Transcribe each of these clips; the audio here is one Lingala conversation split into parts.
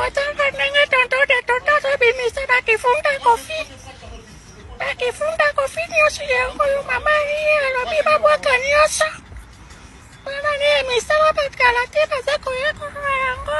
Kotaka nenge tonto de tonto so bimisa bakifunda kofi. Bakifunda kofi nyosi yango yu mama hiye alobi babwaka nyosa. Wana niye misala patkalate bazako yako yango.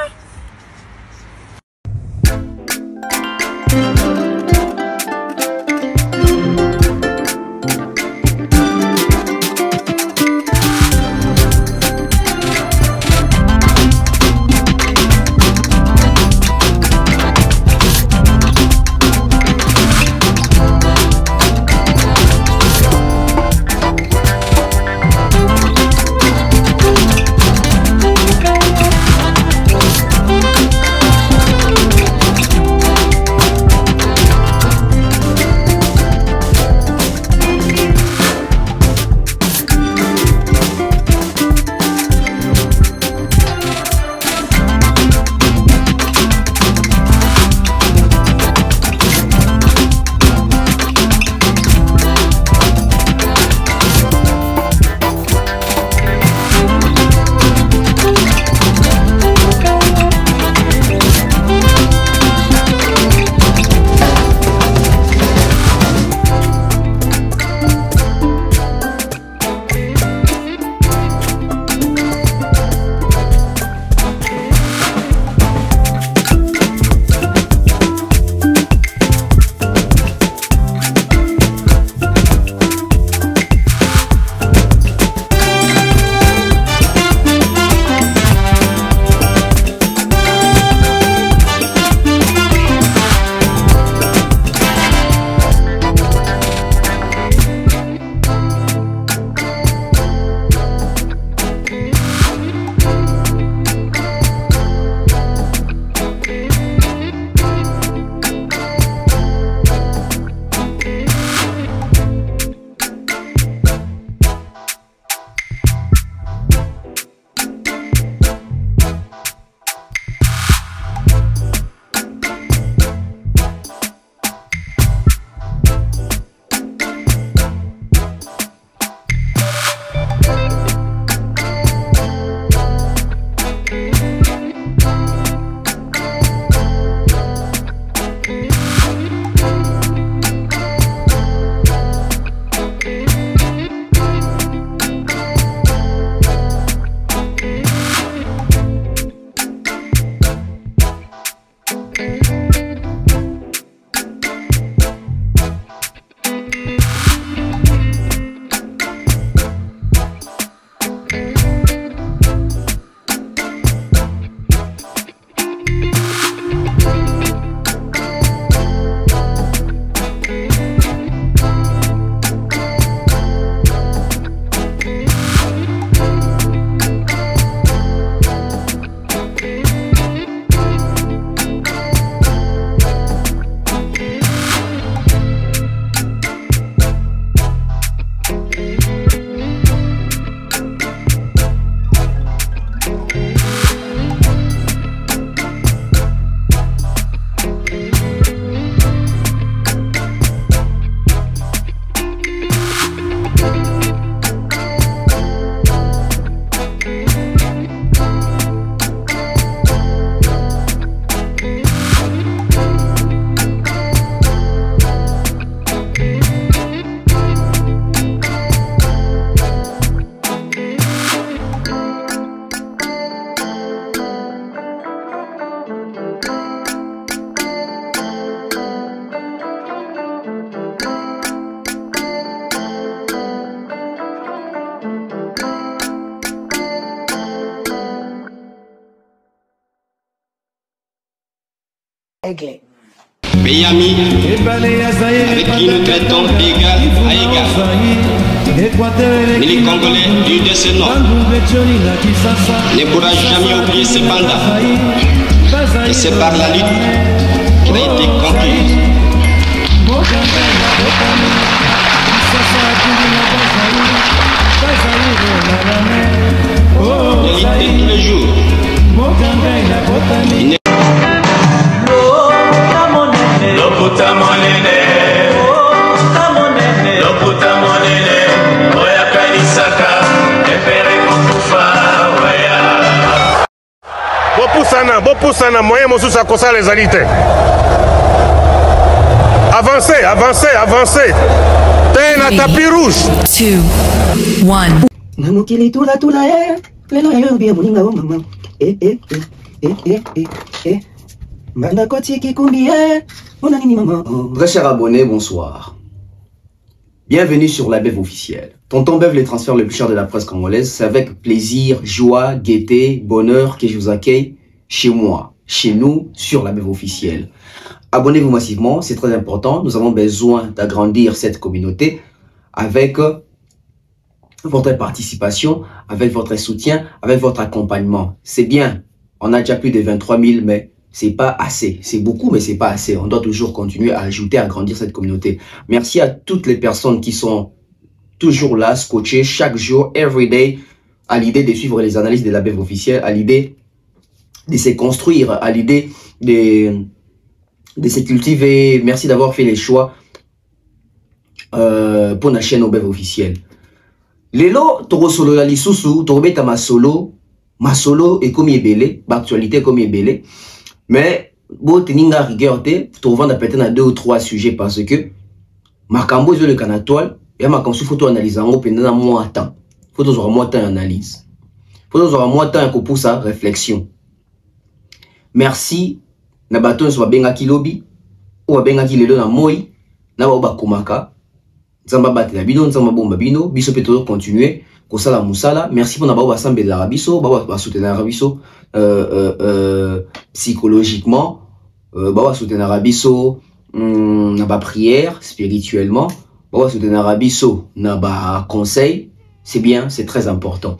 Aiglé. Pays ami, avec qui nous traitons d'égal à égal. Mais les Congolais du de ce nom ne pourra jamais oublier ce mandat. Et c'est par la lutte qu'il a été conquis. L'élite de tous les jours. bopusana moyen mosusu akosala ezali te. Avancez, avancez, avancez. T'es na tapis rouge. 2, 1. Namukili tula tula lelo yo bia mulinga wo mama. Manda koti kikumbi on a nini maman. Très chers abonnés, bonsoir. Bienvenue sur la Bev officielle. Tonton Bev, les transferts les plus chers de la presse congolaise. C'est avec plaisir, joie, gaieté, bonheur que je vous accueille chez moi, chez nous, sur la Bev officielle. Abonnez-vous massivement, c'est très important. Nous avons besoin d'agrandir cette communauté avec votre participation, avec votre soutien, avec votre accompagnement. C'est bien, on a déjà plus de 23 000, mais c'est pas assez. C'est beaucoup, mais c'est pas assez. On doit toujours continuer à ajouter, à agrandir cette communauté. Merci à toutes les personnes qui sont toujours là, scotchées chaque jour, every day, à l'idée de suivre les analyses de la Bev officielle, à l'idée de se construire, à l'idée de se cultiver. Merci d'avoir fait les choix pour la chaîne Bev officielle. Lelo, toro solo la lisusu, toro beta ma solo est comme ebele, l'actualité comme ebele. Mais bon, teninga rigueur te, toro vendre peut-être à 2 ou 3 sujets parce que makambo zo le canatoile et makambo faut analyser en pendant moins temps. Faut toujours moins temps analyse. Faut toujours moins temps pour sa réflexion. Merci. Na baton so benga kilobi ou benga kilelo na moi na ba komaka nzamba batela bino nzamba bomba bino biso peut toujours continuer ko sala musala. Merci pour na ba sambela la biso ba soutenir biso psychologiquement ba soutenir biso na ba prière spirituellement ba soutenir biso na ba conseil. C'est bien, c'est très important.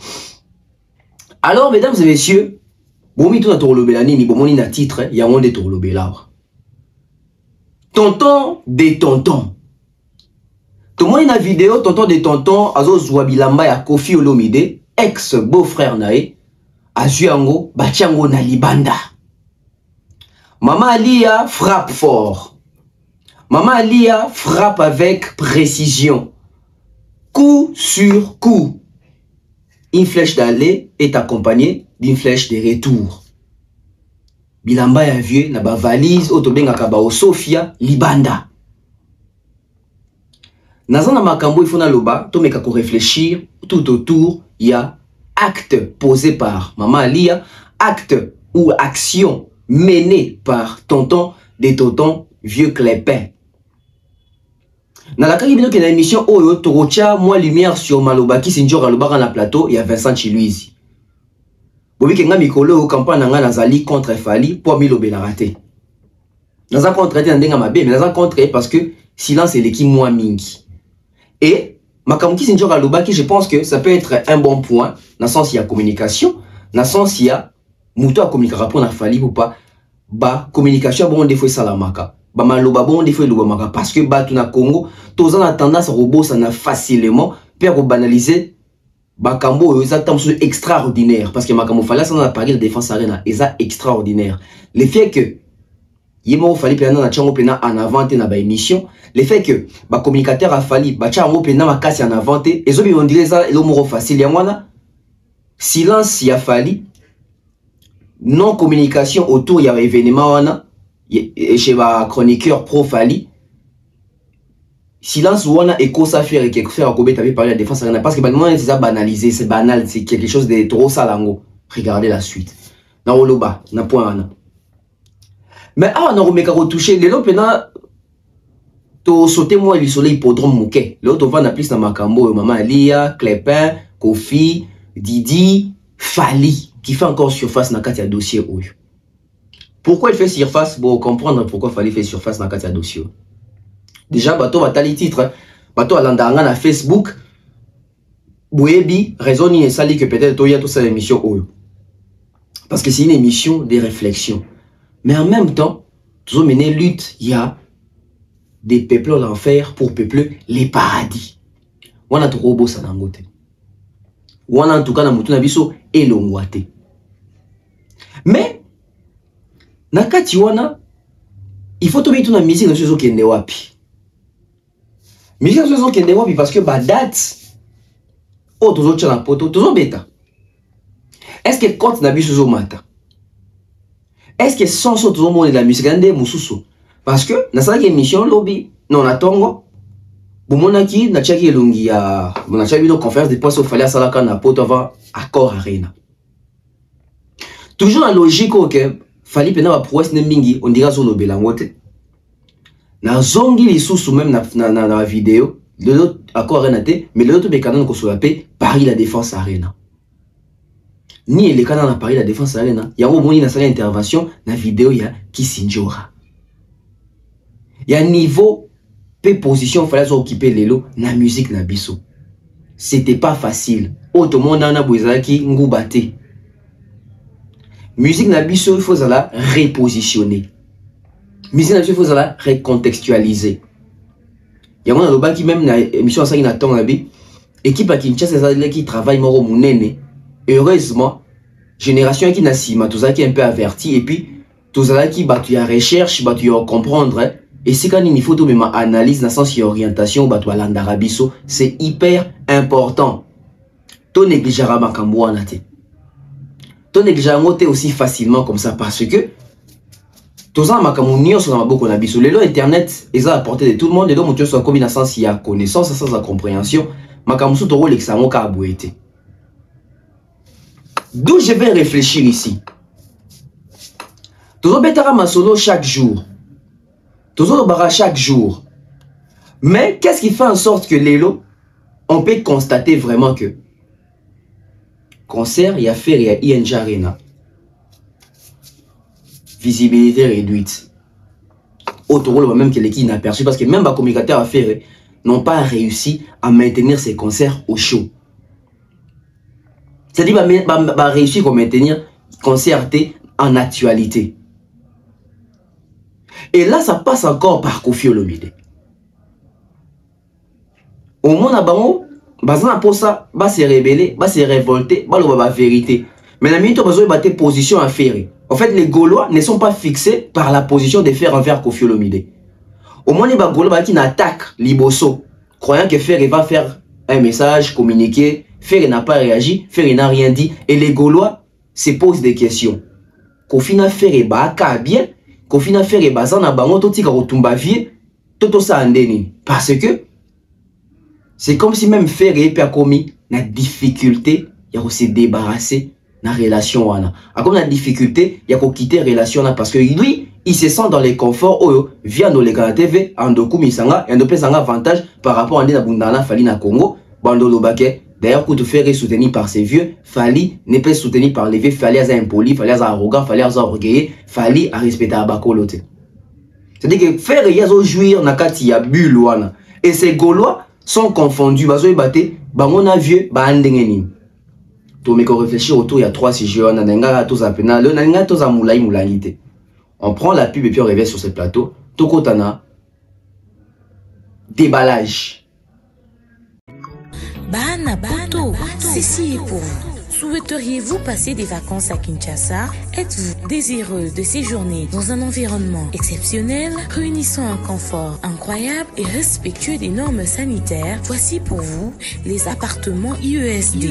Alors mesdames et messieurs, bomi tout na torlobela nini bomoni na titre ya monde torlobela. Tonton des tontons. Tomoni na vidéo tonton des tontons azo zwa bilamba ya Koffi Olomide, ex beau-frère nae, azuango batiango na libanda. Maman Alia frappe fort. Maman Alia frappe avec précision. Coup sur coup. Une flèche d'aller est accompagnée d'une flèche de retour. Bilamba ya vieux na ba valise otobenga ka ba Sofia libanda. Nazana makambo il faut na loba to meka ko réfléchir tout autour il y a acte posé par maman Alia, acte ou action menée par tonton des tontons vieux Clépin. Dans la carrière de l'émission Oyo Torocha moi lumière sur Maloba qui s'injure à l'obar dans plateau il y a Vincent Chiluizi. Bobi kenga mikolo campagne nanga nazali contre Fali pour Milobe la raté. Naza contre ndenga mabe mais naza contre parce que silence est l'équipe moi mingi. Et makambo qui s'injure à l'obar qui je pense que ça peut être un bon point dans le sens il y a communication, dans le sens il y a muto à communiquer pour na Fali ou pas ba communication bon des fois salamaka. Ba maloba bon des fois lobamaka parce que batu na Congo tous en tendance à robot ça na facilement pour banaliser bakambo ça temps extraordinaire parce que makambo fallait ça na Paris la défense arena et ça extraordinaire le fait que yemo fallait pena na chango pena en avant na ba émission le fait que ba communicateur a fallu ba chango pena makasi en avant et zo bi on dirait ça le mot facile yamwana silence ya fallu non communication autour ya événement wana chez ma chroniqueur pro Fali silence ou on a écho ça faire et quelque chose à Kobe t'avais parlé de la défense parce que maintenant c'est ça banalisé c'est banal c'est quelque chose de trop salango. Regardez la suite na oloba na point mais ah on a remeka retoucher les lots pena to sauter moi le soleil hippodrome mouké l'autre va na plus na makambo maman Alia Clépin Koffi Didi Fali qui fait encore surface na katia dossier oyo. Pourquoi il fait surface? Bon, comprendre pourquoi il fallait faire surface dans le dossier. Déjà, bateau va tali titre, bateau à l'andanga na Facebook, Bouébi, raison ni sali que peut-être il y a toute cette émission. Parce que c'est une émission de réflexion. Mais en même temps, toujours mener lutte, il y a des peuples l'enfer pour peupler les paradis. On a trop beau ça dans on a en tout cas dans mutu na biso et l'ongwate. Mais nakati wana il faut tomber tout na musique na sozo kende wapi. Musique na sozo kende wapi parce que ba date o tozo tchala poto tozo beta. Est-ce que compte na biso zo mata? est-ce que sans ça tout le monde de la musique ande mususu parce que na ça émission lobby non natongo bomonaki na chaki elongi ya na chaki no conférence de presse au fallait salaka na poto avant accord arena toujours la logique que fallait pena ba prouesse ne mingi on dira zo lobela ngote na zongi lisusu même na vidéo de l'autre accord arena te mais l'autre bekana ko so appelé Paris la Défense Arena ni les canaux na Paris la Défense Arena ya au moni na sa intervention na vidéo ya Kisinjora ya niveau pe position fallait occuper lelo na musique na biso c'était pas facile auto monde na bozaki ngubate musique na biso il faut la repositionner musique na biso il faut la recontextualiser ya mona loba ki même na émission ça qui na temps abi équipe à Kinshasa ça qui travaille moro munene heureusement génération qui na sima tozaki un peu averti et puis tozaki batu ya recherche batu ya comprendre et si quand il faut tout même analyse dans le sens orientation batu ya landarabiso c'est hyper important to négligera makambo wana te to négligera ngote aussi facilement comme ça parce que toza makambo nyonso na maboko na biso lelo internet eza à portée de tout le monde et donc mutu soit comme na sens ya connaissance sans la compréhension makambo so to rolexa ngo ka boete. D'où je vais réfléchir ici. Toujours betara masolo chaque jour. Toujours bara chaque jour. Mais qu'est-ce qui fait en sorte que Lelo, on peut constater vraiment que concert, il y a fait il y a ING Arena. Visibilité réduite. Autre rôle même que l'équipe n'a perçu parce que même les communicateurs à faire n'ont pas réussi à maintenir ces concerts au chaud. C'est-à-dire bah réussir à maintenir concert en actualité. Et là, ça passe encore par Koffi Olomide. Au moins, pour ça, va se rebeller, va se révolter, va le vérité. Mais la minute où on a une position à faire. En fait, les Gaulois ne sont pas fixés par la position de faire envers Koffi Olomide. Au moins, les Gaulois qui attaquent Liboso, croyant que Ferre va faire un message, communiquer. Ferre n'a pas réagi, Ferre n'a rien dit. Et les Gaulois se posent des questions. Koffi n'a fait bien. Koffi n'a fait bazana bango totika rotumba vie. Toto sa andeni. Parce que c'est comme si même Ferre et commis na difficulté ya se débarrasser na relation wana. A comme la difficulté ya ko quitter relation là parce que lui il se sent dans les conforts oyo via nos les TV andoku misanga et ndopesa nga avantage par rapport à ndina bundana fali na Congo bando lobake. D'ailleurs, quand tu fais soutenu par ses vieux, Fali n'est pas soutenu par les vieux, Fali à impoli, Fali à arrogant, Fali à orgueilleux, Fali à respecter à Bakolote. C'est-à-dire que faire yazo jouir nakati ya bulwana. Et ces Gaulois sont confondus, bazo ibate, bangona vieux, ba andengeni. To me réfléchir autour, il y a trois sujets, on a nenga tous à pena, le nenga tous à moulay moulanité. On prend la pub et puis on revient sur ce plateau. Tokotana, déballage. Bana Poto, ceci est pour vous. Souhaiteriez-vous passer des vacances à Kinshasa? Êtes-vous désireux de séjourner dans un environnement exceptionnel, réunissant un confort incroyable et respectueux des normes sanitaires? Voici pour vous les appartements IESD.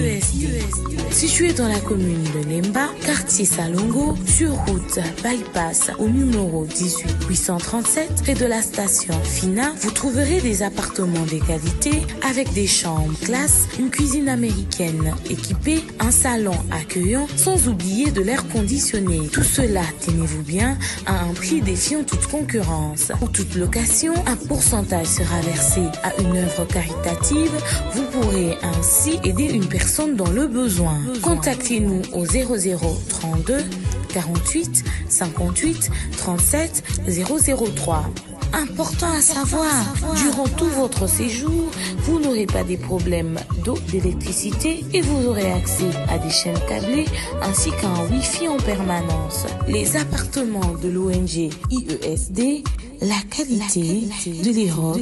Situés dans la commune de Lemba, quartier Salongo, sur route Bypass au numéro 18837, près de la station Fina, vous trouverez des appartements de qualité avec des chambres classe, une cuisine américaine équipée, un salon accueillant, sans oublier de l'air conditionné. Tout cela, tenez-vous bien, à un prix défiant toute concurrence. Pour toute location, un pourcentage sera versé à une œuvre caritative. Vous pourrez ainsi aider une personne dans le besoin. Contactez-nous au 0032 48 58 37 003. Important à savoir, durant tout votre séjour, vous n'aurez pas des problèmes d'eau, d'électricité et vous aurez accès à des chaînes câblées ainsi qu'à un Wi-Fi en permanence. Les appartements de l'ONG IESD, la qualité de l'Europe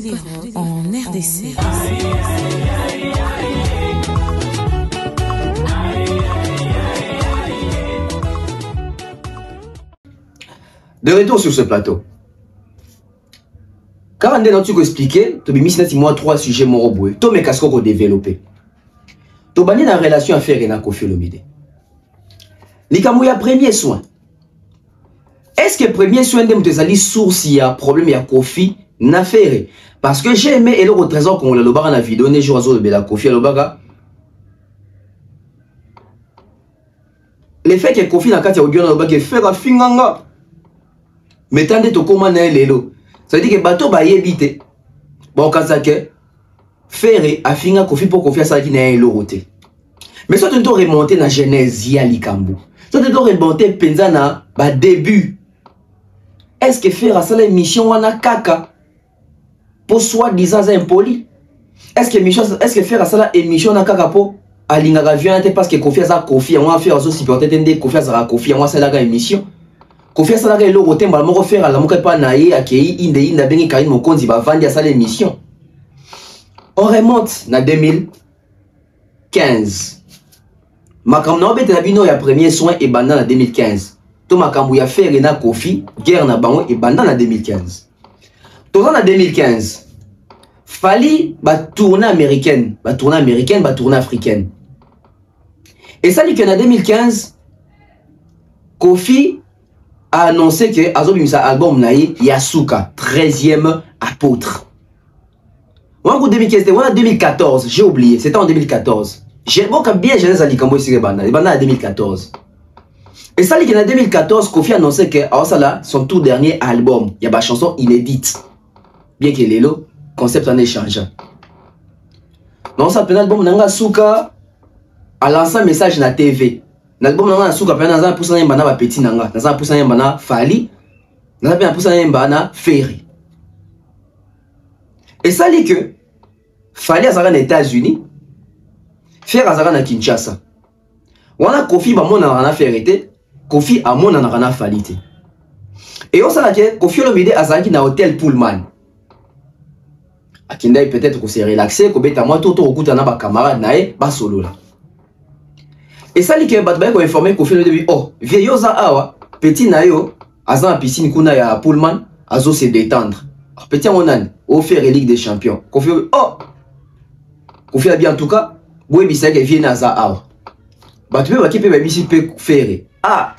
en RDC. De retour sur ce plateau. Car on a expliqué, tu as mis moi trois sujets moroboué, tu as casques qu'on développé. Tu as la relation à faire avec Koffi Olomide. Les camouilles premier soin. est-ce que premier soin de m'tezali source ya problème ya Kofi na faire? Parce que j'ai aimé et le trésor qu'on le barre na vidéo ne jour de la Kofi le baga. Le fait que Kofi na kati audio na baga faire a finganga. Metande to koma na lelo. Ça veut dire que bateau ba yebite. Bon kaza ke faire a finga Kofi pour Kofi ça qui na elo roté. Mais ça tu dois remonter na genèse ya likambo. Ça tu dois remonter penza na ba début. Est-ce que faire ça la mission wana kaka pour soi-disant impoli? Est-ce que faire ça la émission na kaka pour alinga vient parce que Kofi a Kofi on va faire aussi supporter tende Kofi a Kofi on va faire la émission. Kofi a ça la lo roté mbala moko faire la moka pa na ye akei inde bengi Karim Mokonzi ba vandi à ça l'émission. On remonte na 2015. Makambo na bete na bino ya premier soin et banda na 2015. To makambo ya faire na Kofi guerre na bango et banda na 2015. To en 2015. Fali ba tournée américaine, ba tournée africaine. Et ça dit que en 2015 Kofi a annoncé que azobimisa album na Yasuka 13e apôtre. En 2015, c'était en 2014, j'ai oublié, c'était en 2014. J'ai bien jeunesse à Likambo ici banda en 2014. Et ça dit qu'en 2014 Kofi a annoncé que ça son tout dernier album, il y a une chanson inédite. Bien que Lelo concept en échange. Non ça l'album nanga Suka a lancé un message na TV. L'album nanga Suka pena za poussa yamba na ba petit nanga, na za poussa yamba na Fali, na za poussa yamba na Ferry. Et ça dit que Fali a zara na États-Unis, Ferry a zara na Kinshasa. Wana Kofi ba mona na Ferry, Kofi a mona na Fali te. Et on sait que Kofi le midi a zaki na hôtel Pullman. Akindai peut-être qu'on s'est relaxé, qu'on bête à moi tout au coup na ba camarade nae ba solo là. Et ça dit que batba ko informer Kofi le début oh vieillo za awa petit nayo azan a piscine kuna ya Pullman azo se détendre. Petit onan au faire Ligue des Champions. Kofi oh Kofi a bien en tout cas boy bisa que vient za awa. Batbe ba kipe ba bisi pe faire. Ah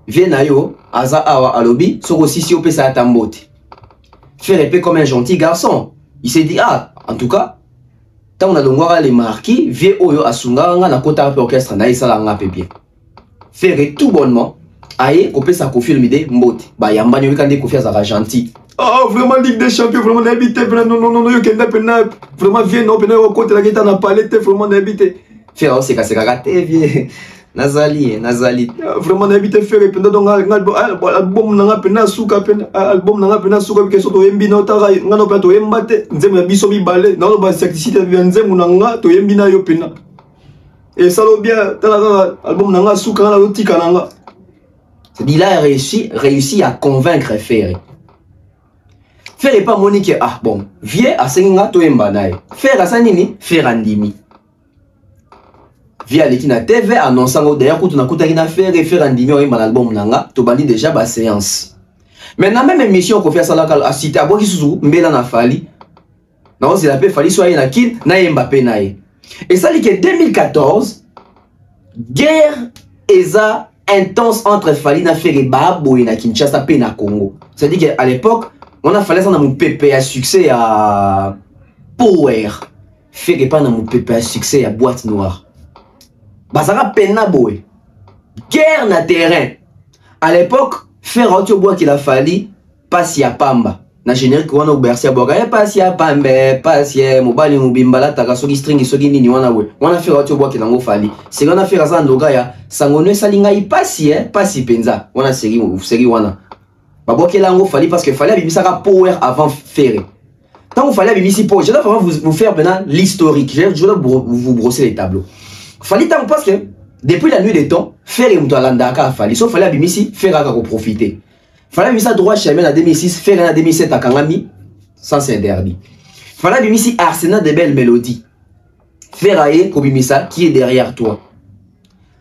vient nayo aza awa alobi soko sisi op sa tambote. Faire épée comme un gentil garçon. Il s'est dit, ah, en tout cas, tant on a l'ongora les marquis, vieux oyo asunga na kota orchestre na isa la nga bien. Faire tout bonnement, aye, kopé sa Kofi le midi, mbote. Ba yamba nyo kande Kofi azara gentil. Oh, vraiment Ligue des Champions, vraiment n'habité, non, yo kenda pena, vraiment vieux non, pena au côté la guitare na palette, vraiment n'habité. Faire c'est ka raté vieux. Nazali. Vraiment n'habité faire pena donc album nanga pena suka pena album nanga pena suka ke soto yembi na tara ngano pena to yembate nzemu ya biso bibale na ba certificat ya nzemu nanga to yembi na yo pena. Et ça lo bien tala album nanga suka na lotika nanga. Il a réussi à convaincre Ferry. Ferry pas Monique ah bon, vieux a senga to yemba nae. Ferry asanini Ferrandimi. Via l'équipe na TV annonçant d'ailleurs que tu n'as coûté rien à faire et faire un dîner dans l'album nanga tu bandit déjà ba séance. Maintenant même émission qu'on fait ça là à cité à boki sous mbela na Fali. Non c'est la paix Fali soit na kin na Mbappé nae. Et ça dit que 2014 guerre eza intense entre Fali na Ferry Babo et na Kinshasa pe na Congo. Ça dit qu'à l'époque on a fallu ça dans mon PP à succès à Power. Ferry pas dans mon PP à succès à Boîte Noire. Bazara pena boy. Guerre na terrain. À l'époque, faire autre bois qu'il a fallu, passer à Pamba. Na générique wana bersi à boga, passer à Pamba, passer mobali mubimbala taka soki string soki nini wana we. Wana faire autre bois qu'il a fallu. C'est qu'on a fait ça ndoga ya sangone salinga i passer passer penza. Wana série wana. Ba bois qu'il a fallu parce que fallait bimisa ka power avant faire. Tant vous fallait bimisi power, je dois vraiment vous faire maintenant l'historique. Je dois vous brosser les tableaux. Fallait tant parce que depuis la nuit des temps, faire une toilandaka fallait. Sauf fallait bimisi faire à profiter. Fallait bimisa droit chemin en 2006, faire en 2007 à Kangami, sans s'interdit. Fallait bimisi arsenal de belles mélodies. Faire aïe kobimisa qui est derrière toi.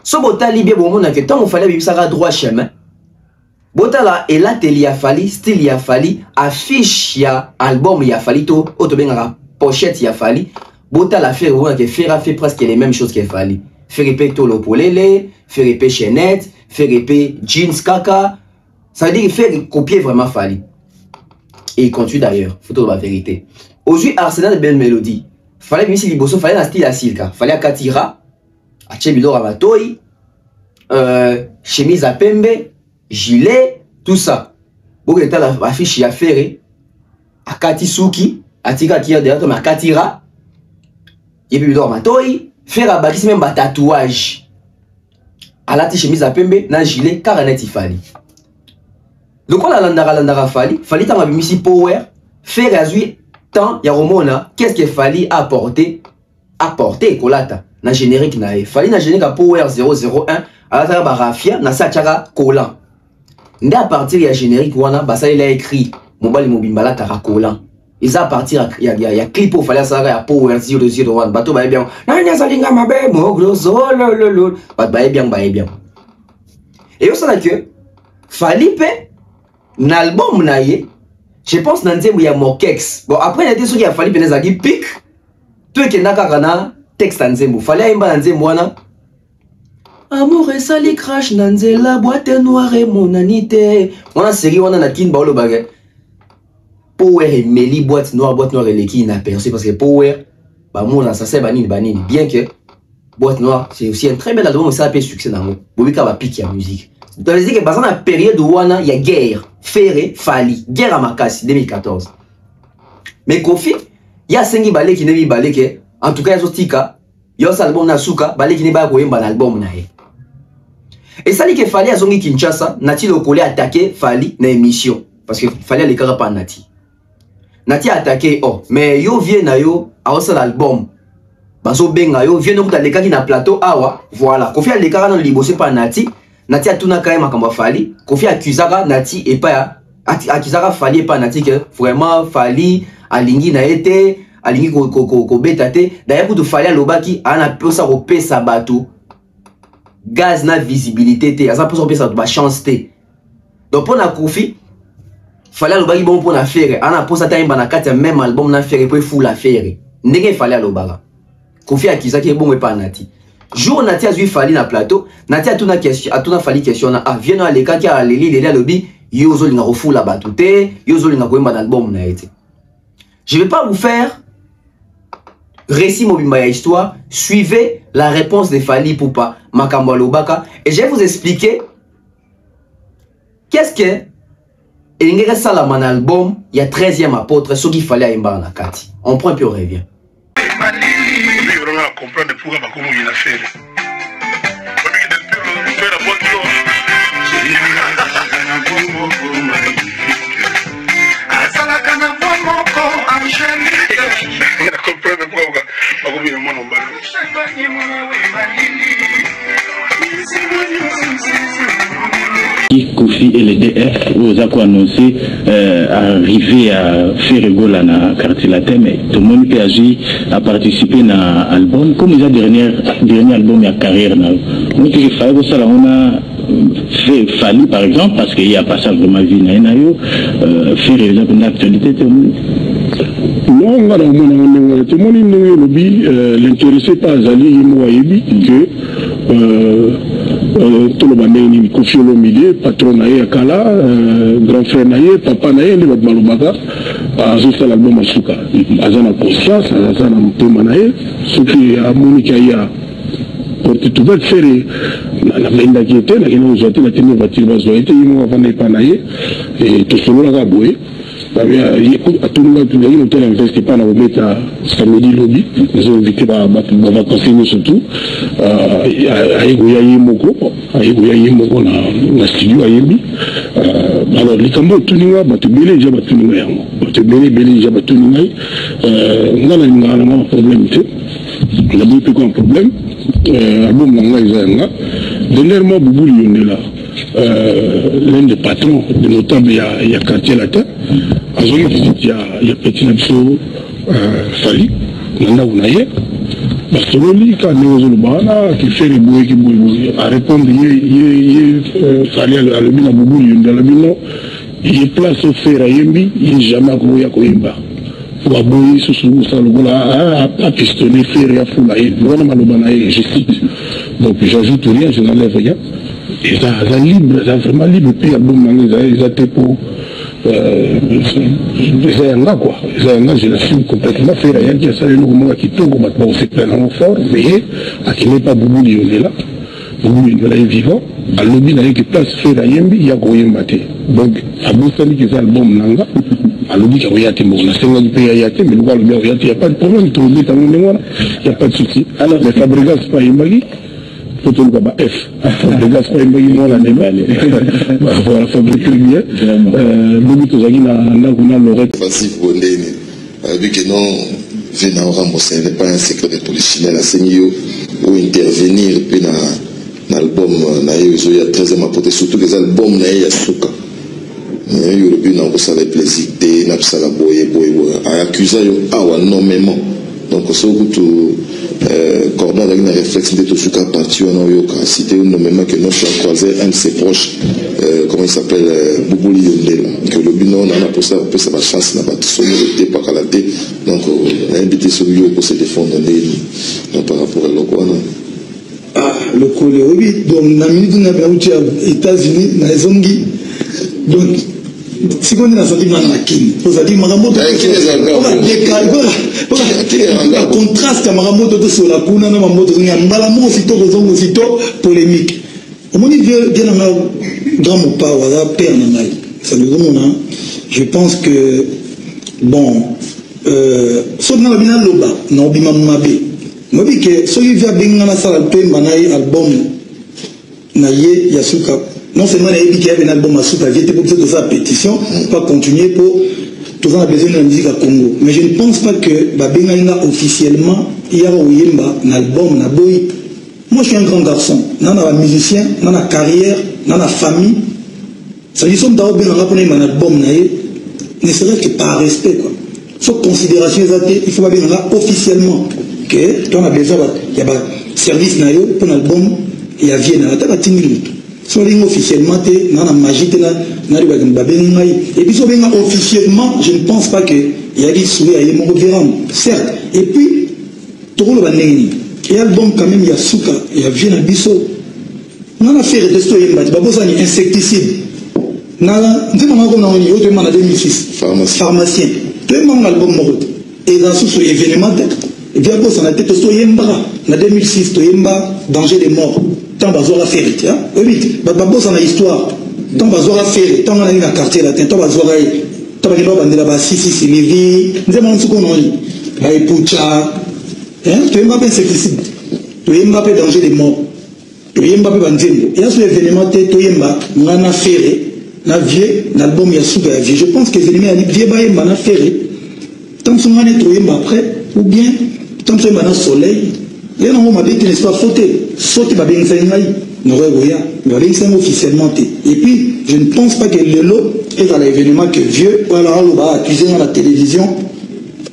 So botali bien bon monde que tant fallait bimisa droit chemin. Botala et là tel y a fallu, style y a fallu, affiche ya album y a fallu to, autobenga pochette y a fallu. Botala fait que faire a fait presque les mêmes choses qu'il fallait. Faire épée tolo polele, faire épée chaînette, faire épée jeans kaka. Ça veut dire qu'il fait copier vraiment Fali. Et il continue d'ailleurs, photo de la vérité. Aujourd'hui, Arsenal de belle mélodie. Fallait bien si Liboso, fallait un style à Silka. Fallait à Katira, à Chebilo Ramatoi, chemise à Pembe, gilet, tout ça. Bon, il y a l'affiche à Ferré, à Katisuki, à Tika qui a derrière, à Katira, et puis Ramatoi, faire à Bakis même un tatouage. À la chemise à Pembe, dans gilet, Karanet Fali. Donc, on a l'andara Fali, Fali t'en a mis ici power, faire azui. Tant ya romona qu'est-ce qu'il fallait apporter kolata na générique na e fallait na générique à power 001 à la barafia na sachara colant nde à partir ya générique wana basa il a écrit mobile mobimbala tara colant ils à partir ya clip au fallait ça ya power 001 bato ba bien na nya salinga mabe mo grosso lololo ba bien et au ça que fallait na album na ye. Je pense que il y a Mokex. Bon, après, il y a des choses qui a fallu penser à qui pique. Tout est qu'il y a texte Nzembo. Fallait un Nzembo. Amour et sali crash Nanze, la boîte noire et mon anité. On a série, on a kin baolo bagay. Power et Meli, boîte noire et les qui inaperçu. Parce que Power, bah, moi, ça c'est banini. Bien que boîte noire, c'est aussi un très bel album, mais ça a fait succès dans le monde. Bobika va piquer la musique. Ça veut dire que dans la période où il y a guerre, Ferré, Fali, guerre à Makassi, 2014. Mais Kofi, il y a 5 balais qui n'est pas balais, en tout cas, il y a Zotika, il y a un album Nasuka, balais qui n'est pas un album. Et ça dit que Fali a zongi Kinshasa, Nati le collé attaqué Fali dans l'émission. Parce que Fali a les carats par Nati. Nati a attaqué, oh, mais yo vient na yo, a aussi l'album. Baso benga yo, vient donc dans les cas qui na plateau, awa, voilà. Kofi a les carats dans le libosé par Nati. Nati a tout na quand même à Fali. Kofi accusera Nati et pas accusera Fali et pas Nati que vraiment Fali alingi na été alingi ko betate. D'ailleurs pour Fali a lobaki a na peu ça repé sabato. Gaz na visibilité té, ça peut repé ça ba chance té. Donc pour na Kofi Fali a lobaki bon pour na faire, ana pour ça ta imba na kati même album na faire pour fou la faire. Ndenge Fali a lobaka. Kofi accusera qui est bon et pas Nati. Jour Nati a Fali na plateau, Nati a tout na question, a tout na Fali question na viens à l'écart qui a les lobby, yozo linga refou la batute, yozo linga koemba dans l'album na été. Je vais pas vous faire récit mobimba ya histoire, suivez la réponse de Fali Poupa Makambo Lobaka et je vais vous expliquer qu'est-ce que Elingere Salaman album, il y a 13e apôtre, ce qu'il fallait à Imba na Kati. On prend puis on revient. Comprendre pourquoi comment il a fait. Kofi et les DF vous ont annoncé arriver à faire rigole dans le quartier latin, mais tout le monde qui a agi à participer dans l'album. Comme il a dernier album à carrière, on a fait Fali par exemple, parce qu'il y a pas ça vraiment vie faire une actualité. Non, tout le monde lobby l'intéressé pas Zali Moayebi que tout le monde Kofi Olomide, patron naïe Kala, grand frère naïe, papa naïe, le Malobaka, a fait l'album Asuka. Azana conscience, Azana Mpema naïe, ce qui a Monika ya porte tout bête faire la venda qui était, la qui nous a tenir la voiture bazoïté, ils m'ont vendu pas naïe et tout ce monde a boué. À tout le monde, il ne investit pas dans le méta samedi lobby. Ils ont invité à vacances surtout. À Egoya Yemoko dans le studio à Yembi. Alors, les Cambo, tout le monde, tu belé déjà, tu belé déjà, on a un problème. On a beaucoup de problème. Album Nanga, dernièrement, Boubou Lyonela. L'un des patrons de notable, il y a quartier latin. À zone il y a petit Nabso Fali, Nana Ounaye, Barcelone, quand nous avons qui fait les bouées qui bouillent, à répondre, Fali à l'obina Boubou, il est place au fer à Yembi, il n'est jamais accroché à Koyemba. Pour abouiller sous ça, le gars a pistonné, fer et à foulaye, voilà Malobanaye, je cite. Donc j'ajoute rien, je n'enlève rien. eza libre, eza vraiment libre. Puis album ils étaient pour eza yanga quoi, eza yanga, je l'assume complètement. Faire rien qui a ça le moment qui tourne comme maintenant c'est pleinement fort, mais à qui n'est pas Boubou Lionela. Boubou Lionela est vivant. À l'objet d'aller que place faire la yembi, il y a goyemba te. Donc à Boston qui est album nanga. À l'objet qu'il y a des mots, on a 50 pays à y mais le il n'y a pas de problème, il n'y a pas de souci. Alors les fabricants c'est pas Yembagi. Faut tout le F. Fabricants c'est pas Yembagi, non la déballe. Voilà, fabriquer bien. Boubou Tozagi n'a l'oreille. Vas-y, Bondeni. Vu que non, venant au Ramos, ce n'est pas un secret de polichinelle à Senio ou intervenir puis dans l'album, il y a 13 ans à porter, surtout les albums, il y a Souka. Il y a eu le plaisir de Napsala Boye, à accuser énormément. Donc, ce que Cordon a un réflexe de Tosuka parti en Oyoka, cité nommément que nous avons croisé un de ses proches, comment il s'appelle, Boubou Lionela, que le bilan on a pour ça, ça va chance, n'a pas de sonnerie, pas qu'à la tête. Donc, on a invité celui pour se défendre par rapport à l'Okwana. Ah, le collègue, oui, donc, la minute où on a été aux États-Unis, dans les Zongi, donc, si on est dans un Kin, vous avez dit Maramoto, on contraste à Maramoto sur la Kuna, Maramoto, Malamo, aussitôt polémique. Au moment où il vient dans un grand mot, père, ça nous donne, je pense que, bon, sauf dans le bilan Loba, non, Bima Mabé. Moi, je dis que si il vient bien dans la salle, album, Naye, Yasuka. Non seulement il y a un album à soupe, il pour toute sa pétition, pour continuer pour tout ça, on a besoin de la musique à Congo. Mais je ne pense pas que Babenga officiellement, il y a un album, na boy. Moi je suis un grand garçon, non un musicien, non une carrière, non une famille. Ça dit somme d'abord bien un album, ne serait-ce que par respect quoi. Sauf considération il faut bien officiellement que tu as besoin, il y a un service pour un album, il y a Vienne, il y a 10 minutes. Officiellement, et puis officiellement, je ne pense pas qu'il y a des souhaits à Yémo certes. Et puis, il y a l'album quand même, il y a Souka, il y a Vienne Bisso. On a fait des insecticides. On a 2006, pharmacien. Tout le monde a l'album et dans ce événement, il y a un tête en 2006, danger des morts. Tant bazora ferry, hein? Oui, babos en a histoire. Tant bazora ferry, tant on a eu un quartier latin, tant bazora, tant bazora bandela basi, si Lévi, nous avons ce qu'on a eu. Baï Poucha, hein? Tu es Mbappé insecticide, tu es Mbappé danger des morts, tu es Mbappé bandembo. Et à ce événement, tu es Mbappé, on a ferry, na vieux, l'album Yasuga vieux. Je pense que l'événement a dit vieux baï mana ferry. Tant que on a trouvé après, ou bien tant que on a soleil. Il y a un moment qui n'est pas fauté. Sauter va bien faire mais officiellement. Et puis, je ne pense pas que le lot est dans l'événement que vieux, voilà, on va accuser dans la télévision,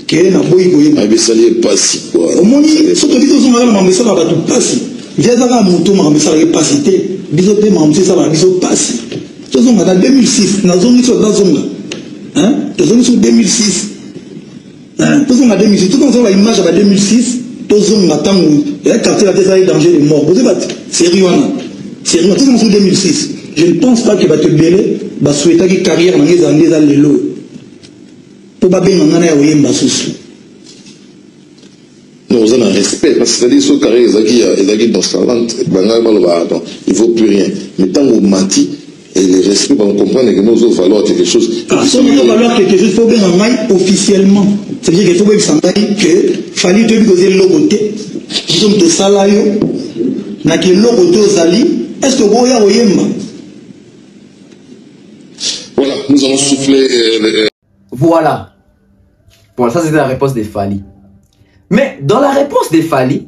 qu'il y a un boy. Mais ça n'est pas si quoi. Au moins, ce que dit aux gens, mais ça va tout passer. Viens dans la moto, mais ça va pas cité. Bisoté, mais ça va passer. Ce sont en 2006, dans la zone sur la zone. Hein? La zone sur 2006. Hein? Tout en 2006. Tout en l'image à 2006. Tous on attend où il y a un quartier là danger de mort. Vous savez, c'est Riwana. C'est Riwana. Tout en 2006. Je ne pense pas que va te belé, va souhaiter une carrière dans les années à l'élo. Pour pas bien en aller à Oyemba sous. Non, vous avez un respect, parce que c'est-à-dire que ce carré, il y a dans sa vente, il ne vaut plus rien. Mais tant qu'on mati, et le respect, on comprend que nous avons valeur quelque chose. Ah, si nous avons valeur quelque chose, il faut bien en maille officiellement. C'est-à-dire qu'il faut bien s'entendre que fallait te poser le logo. Disons que ça là, n'a que le logo Zali, est-ce que vous avez Oyemba? Voilà, nous allons souffler. Voilà. Bon, ça c'était la réponse de Fally. Mais dans la réponse de Fally,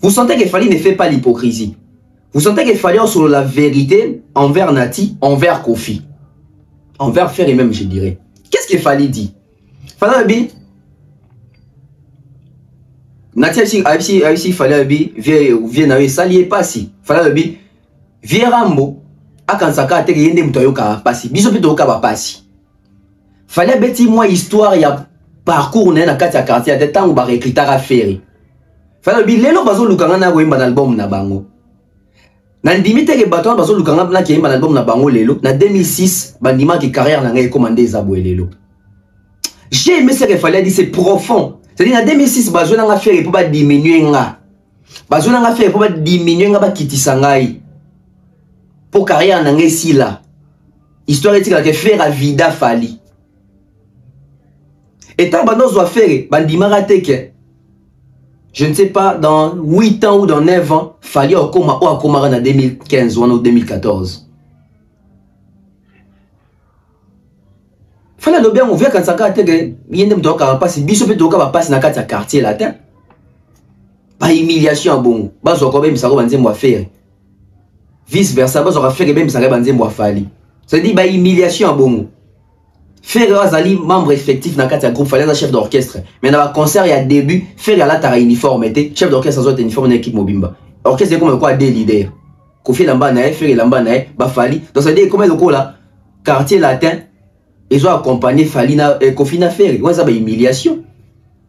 vous sentez que Fally ne fait pas l'hypocrisie. Vous sentez que Fally est sur la vérité envers Nati, envers Kofi. Envers Ferry même, je dirais. Qu'est-ce que Fally dit? Fally Nati a ici Fally vient à s'allier pas si. Fally vient Rambo. A quand ça a été yende mtoyoka passi. Biso pito ka passi. Fally beti moi histoire ya parcours na kati ya quartier de temps ba recruter à Ferry. Fally lelo bazo lukanga na wemba album na bango. Nandimi te ke bato bazo lukanga na kiyemba na album na bango lelo na 2006 bandima ki carrière na ngai commandé ezabwe lelo. J'ai aimé ce qu'il fallait dire, c'est profond. C'est-à-dire, en 2006, bazo nanga faire pour pas diminuer nga. Bazo nanga faire pour pas diminuer nga ba kitisa ngai. Pour carrière na ngai si là. Histoire est que faire à vida fali. Et tant bando doit faire bandima raté que je ne sais pas dans 8 ans ou dans 9 ans, fali au coma ou à coma en 2015 ou en 2014. Fala lo bien ouvert quand ça carte que yende mtoka va passer biso pe toka va passer na kati ya quartier latin. Ba humiliation bon. Ba zo ko be misako banze mo faire. Vice versa ba zo ka faire be misako banze mo fali. Ça dit ba humiliation bon. Faire azali membre effectif na kati ya groupe fallait chef d'orchestre. Mais dans le concert il y a début faire la tara uniforme était chef d'orchestre zo uniforme na équipe Mobimba. Orchestre comme quoi des leaders. Kofi lamba na faire lamba na ba fali. Donc ça dit comme le ko là quartier latin. Ils ont accompagné Falina et Kofi Nafere. Ça va humiliation.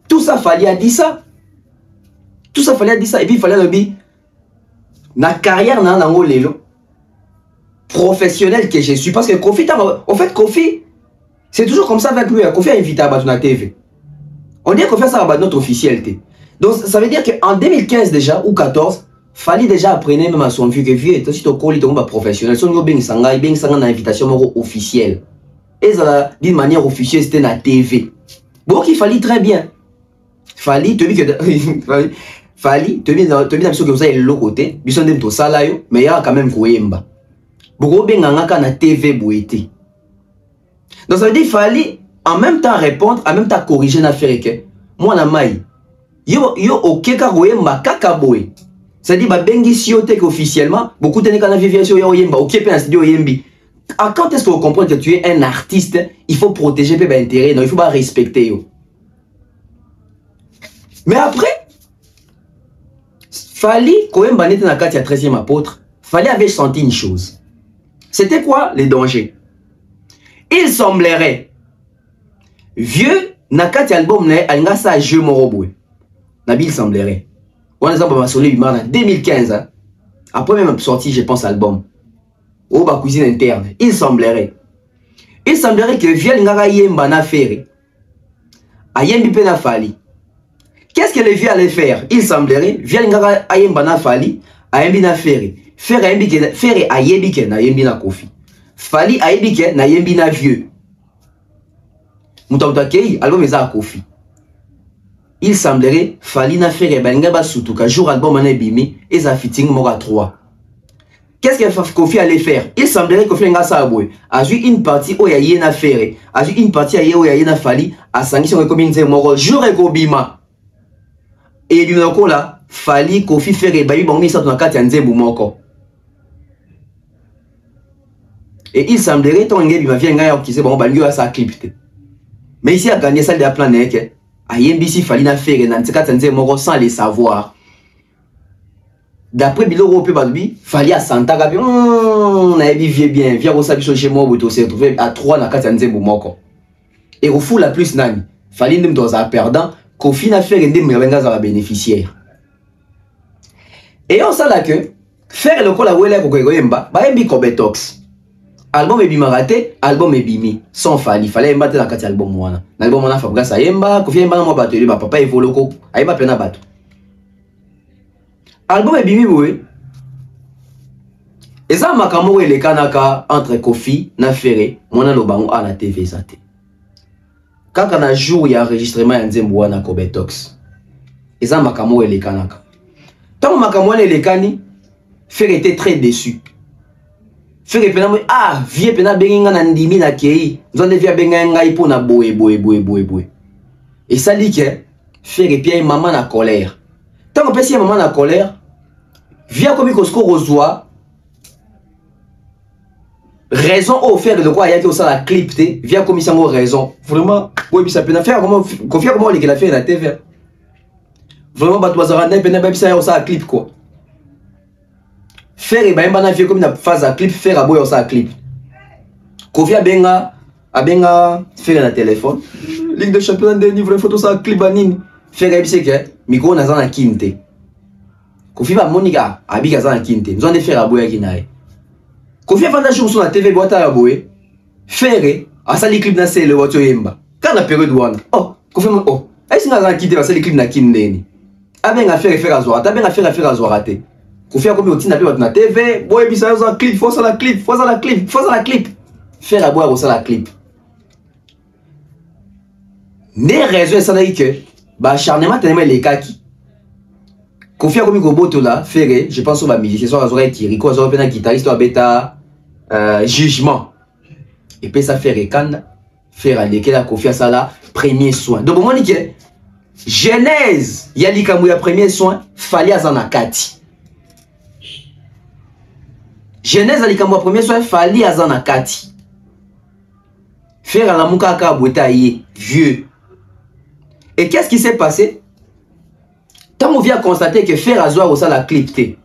Tout ça fallait a dit ça. Tout ça fallait a dit ça. Et puis il fallait le dire. Na carrière na nango lelo. Professionnel que je suis. Parce que Kofi, en fait Kofi, c'est toujours comme ça avec lui. Kofi a invité à Batuna TV. On dit qu'on fait ça à notre officialité. Donc ça veut dire qu'en 2015 déjà, ou 14, fallait déjà apprendre même à son vieux que vieux. Et aussi ton colis tombe professionnel. Son yo ben sanga na invitation officielle. Et ça, d'une manière officielle, c'était la TV. Bon, il fallait très bien. Fallait, tu dis que. Fallait, tu dis que vous avez l'autre côté. Ils sont des tout ça là, mais il y a quand même Koyemba. Beaucoup bien dans la TV boité. Donc ça veut dire qu'il fallait en même temps répondre, en même temps corriger l'affaire que. Moi, na mai. Yo, ok, Koyemba, kakaboé. Ça veut dire, bah, bengi siote officiellement, beaucoup de gens qui vivent sur Yemba, ok, puis studio Yembi. Quand est-ce que vous comprenez que tu es un artiste, il faut protéger tes intérêts, non, il faut pas respecter. Mais après, fallait, quand même, était dans le 13e apôtre, fallait avait senti une chose. C'était quoi les dangers? Il semblerait, vieux, na 4 albums, il y a jeu moroboué. Il semblerait. On a en 2015, après même sorti, je pense, album. Ou ba cuisine interne. Il semblerait que vieux ngara yemba na faire. Ayembi pe na fali. Qu'est-ce que le vieux allait faire? Il semblerait vieux ngara ayemba na fali, ayembi na faire. Faire ayembi ke faire ayembi ke na yembi na Kofi. Fali ayembi ke na yembi na vieux. Mutamta kei album eza Kofi. Il semblerait fali na faire ba ngaba sutuka jour album na bimi eza fitting mora 3. Qu'est-ce que Kofi allait faire? Il semblerait que Kofi a eu une partie où il y a une affaire, a eu une partie où il y a une fali, a sanction comme une moro jour et gobima. Et du coup là, fali Kofi faire et baby bon ça dans la carte nzembu moko. Et il semblerait ton ngebi ma vie ngaya qui c'est bon ba lui ça clip. Mais ici a gagné ça de la planète que a YMBC fali na faire dans carte nzembu moko sans les savoir. D'après Biloro Badubi, fallait à Santa Gabi, on a vieux bien, viens au sabicho chez moi, où se retrouver à 3 na 4 nzembu moko. Et au fou la plus nani, fallait nous dans un perdant, Kofi na faire des mwenga za bénéficiaire. Et on sait là que faire le col à Wele pour Goyemba, ba embi Kobetox. Album est bimaraté, album est bimi, sans fallait embattre la 4 album wana. L'album wana Fabrice Ayemba, Kofi Emba mo batelu, ba papa evoloko, ayeba pena bato. Album est bimi oui. Et ça makambo le kanaka entre Kofi na Ferré, mona lobango à la TV zate. Quand on a jour il y a enregistrement en Nzembo na Kobetox. Et ça makambo le kanaka. Tant makambo le kani, Ferré était très déçu. Ferré pena ah, vie pena benga na ndimi na kei, nzonde via benga ngai po na boé. Et ça dit que Ferré pia maman na colère. Tant qu'on peut si maman na colère, via comme il reçoit raison au faire de quoi il y a que ça la clip via comme il raison vraiment oui ça peut faire comment confier comment il a fait la TV vraiment bah toi ça ça clip quoi faire et ben bana fait comme une phase à clip faire à boire ça clip confia benga a benga faire la téléphone ligue de championnat de niveau photo ça clip anine faire et c'est que micro na za na kinte Kofi va monika abika za kinte nzo de faire aboya kinae Kofi fanda jour sur la TV boîta ya boye faire asali clip na sele wato yemba quand la période wana oh Kofi mo oh ai singa za kinte asali clip na kindeni abenga faire azwa abenga faire azwa raté Kofi akomi otina pe na TV boye bisa za clip force la clip faire aboya ça la clip ne raison ça que ba acharnement tellement les kaki Kofi akomi ko boto là faire je pense au ba musicien soit azora Kiriko azora pena guitariste beta jugement et puis ça faire rekanda faire aleke la Kofi ça là premier soin donc bon que genèse ya likambo ya premier soin fallait azana kati genèse ya likambo ya premier soin fallait azana kati faire la muka ka bota ye vieux. Et qu'est-ce qui s'est passé? Tant on vient constater que faire azoa ça la clipté.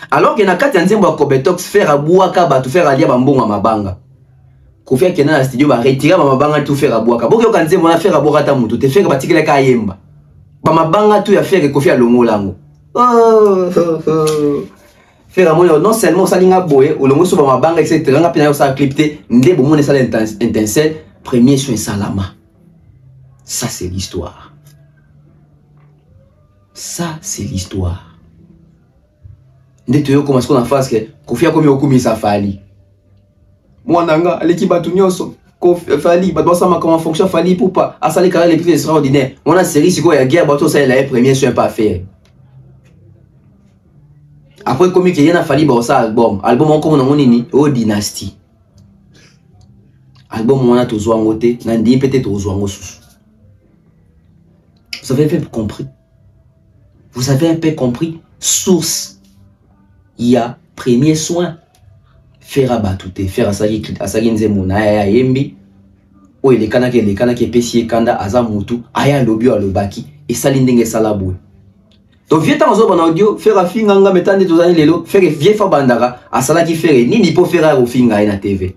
Alors que na kati nzembo Kobetox faire abouaka ba tout faire alia bambonga mabanga. Kofi kena na studio ba retirer mabanga tout faire abouaka. Boke ka nzembo na faire abouaka ta mutu te faire batikele ka yemba. Ba mabanga tout ya faire Kofi alongo lango. Faire amoyo non seulement ça linga boye olongo so ba mabanga etc. nga pena yo ça clipté nde bo mona ça intense premier soin salama. Ça, c'est l'histoire. Ça, c'est l'histoire. Ndete comment est-ce qu'on a fait que Kofi a commis au koumi sa fali. Moi, nanga, aleki batu nyoso. Kofi fali, batu sama comment fonctionne fali pour pas. Asali carré les plus extraordinaires. On a série si quoi y a guerre, batu ça il a premier soin pas faire. Après comme qu'il y a fali ba ça album. Album on comme on nini au dynastie. Album on a tous wangote, nandi peut-être aux wangos. Vous avez un peu compris. Vous avez un peu compris. Source. Il y a premier soin. Faire abatute. Faire asagi nzemuna. Aya yembi. Ou les kanake pesi kanda azamutu. Aya lobio alobaki. Et salindenge salabou. Donc vieux temps en audio. Faire a finganga metande tous années lelo. Faire vieux fa bandara. Asala qui faire ni po faire au finga na TV.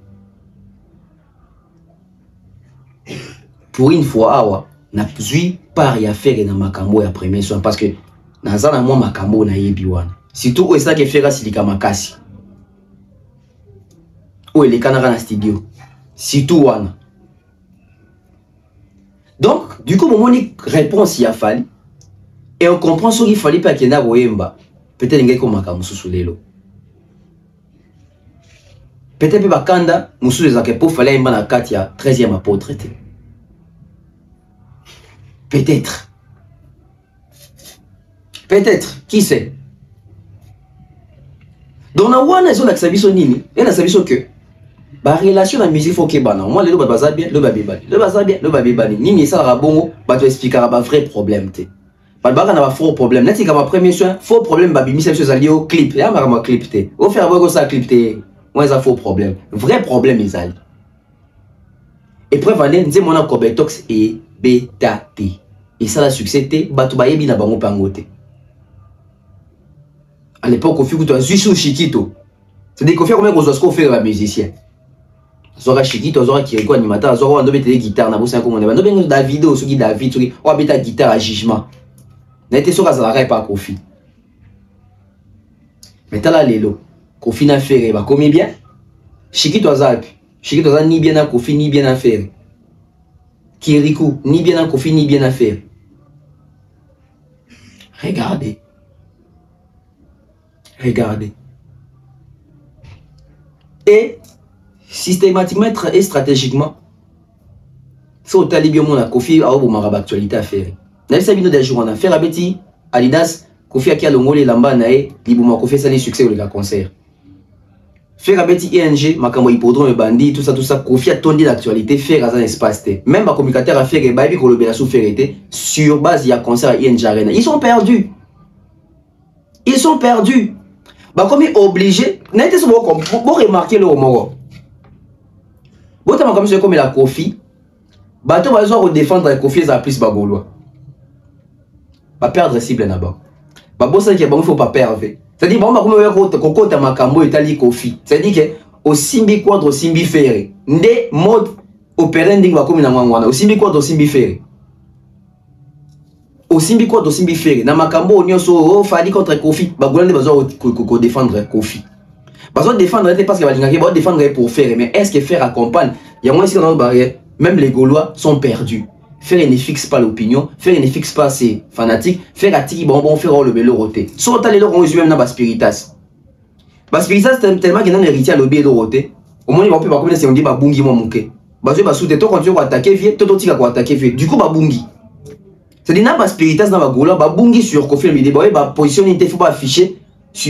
Pour une fois awa. Na zui par ya faire na makambo ya premier soin parce que nazana moi makambo na yebi wana surtout o ça que faire silika makasi o ele kanaka na studio surtout wana donc du coup mon monique réponse y a fallu et on comprend ce qu'il fallait pas qu'il na boyemba peut-être ngai ko makambo susulelo peut-être ba kanda musu les akepo fallait imba na kati ya 13e apôtre. Peut-être. Peut-être. Qui sait? Donc, on a une relation nini. Et on a que la relation de la musique faut que bana. Moi, le bazar bien, le babibani. Le bazar bien, le babibani. Nini ça la bongo, bah tu expliquer un vrai problème té. Pas de na faux problème. N'est-ce que ma premier soin, faux problème babi mi c'est au clip. Ya ma clip té. Au faire voir ça clip té. Moi ça faux problème. Vrai problème ils allaient. Et preuve année, nous mon Kobetox et bêta T. Et ça, la succès, batu bayebi na bango pangote. À l'époque, on fait que tu as Zuisu Chiquito. C'est-à-dire qu'on fait combien qu'on doit faire la musicien. Zora Chiquito, Zora Kiriko animateur, Zora on doit mettre des guitares, na bossa comme on est. On doit David, ceux qui David, ceux qui on mettre la guitare à jugement. N'était sûr que ça n'arrête pas Kofi. Mais t'as là l'élo. Kofi n'a fait bah combien bien. Chiquito Azap. Chiquito Azap ni bien à Kofi ni bien à faire. Kiriko ni bien à Kofi ni bien à faire. Regardez. Regardez. Et systématiquement et stratégiquement, c'est au talibio mon Kofi a au marab actualité à faire. N'a pas sabino des jours on a fait la bêtise Adidas Kofi a qui a l'ongolé lamba nae libouma Kofi ça les succès ou les concert. Faire la bêtise ING makambo hippodrome bandit tout ça Kofi a tourné l'actualité faire dans un espace T. Même ma communicateur a fait que baby ko lobela sous ferité sur base il y a concert à ING Arena. Ils sont perdus. Ils sont perdus. Bah comme ils obligés, n'était ce bon remarquer le moro. Bon t'as comme comme la Kofi. Bah tu vas devoir défendre la Kofi à plus bagolois. Pas perdre cible là-bas. Bah bon ça qui est bon faut pas perdre. C'est-à-dire bon bah comme on compte makambo Italie Kofi. C'est-à-dire que au simbi quadre au simbi ferré. Ndé mode opérending va comme na ngwana au simbi quadre au simbi ferré. Osimbi quoi Osimbi Ferre. Na makambo nyonso Fali contre Kofi. Ba Golande bazo ko défendre Kofi. Bazo défendre parce que balingaki ba défendre pour Ferre, mais est-ce que Ferre accompagne? Il y a moins ici dans le barrière. Même les Gaulois sont perdus. Ferre ne fixe pas l'opinion, Ferre ne fixe pas ses fanatiques, Ferre attire bon Ferre le belo roté. Soit t'as les lors on même na Baspiritas. Baspiritas tellement qu'il n'a héritier à l'obé le roté. Au moins il va pas comme si on dit babungi mo muke. Bazo ba soute to quand tu vas attaquer vie, to tika ko attaquer vie. Du coup babungi. C'est dit na Baspiritas na Bagola, babungi sur Kofi Olomide, ba position il faut pas afficher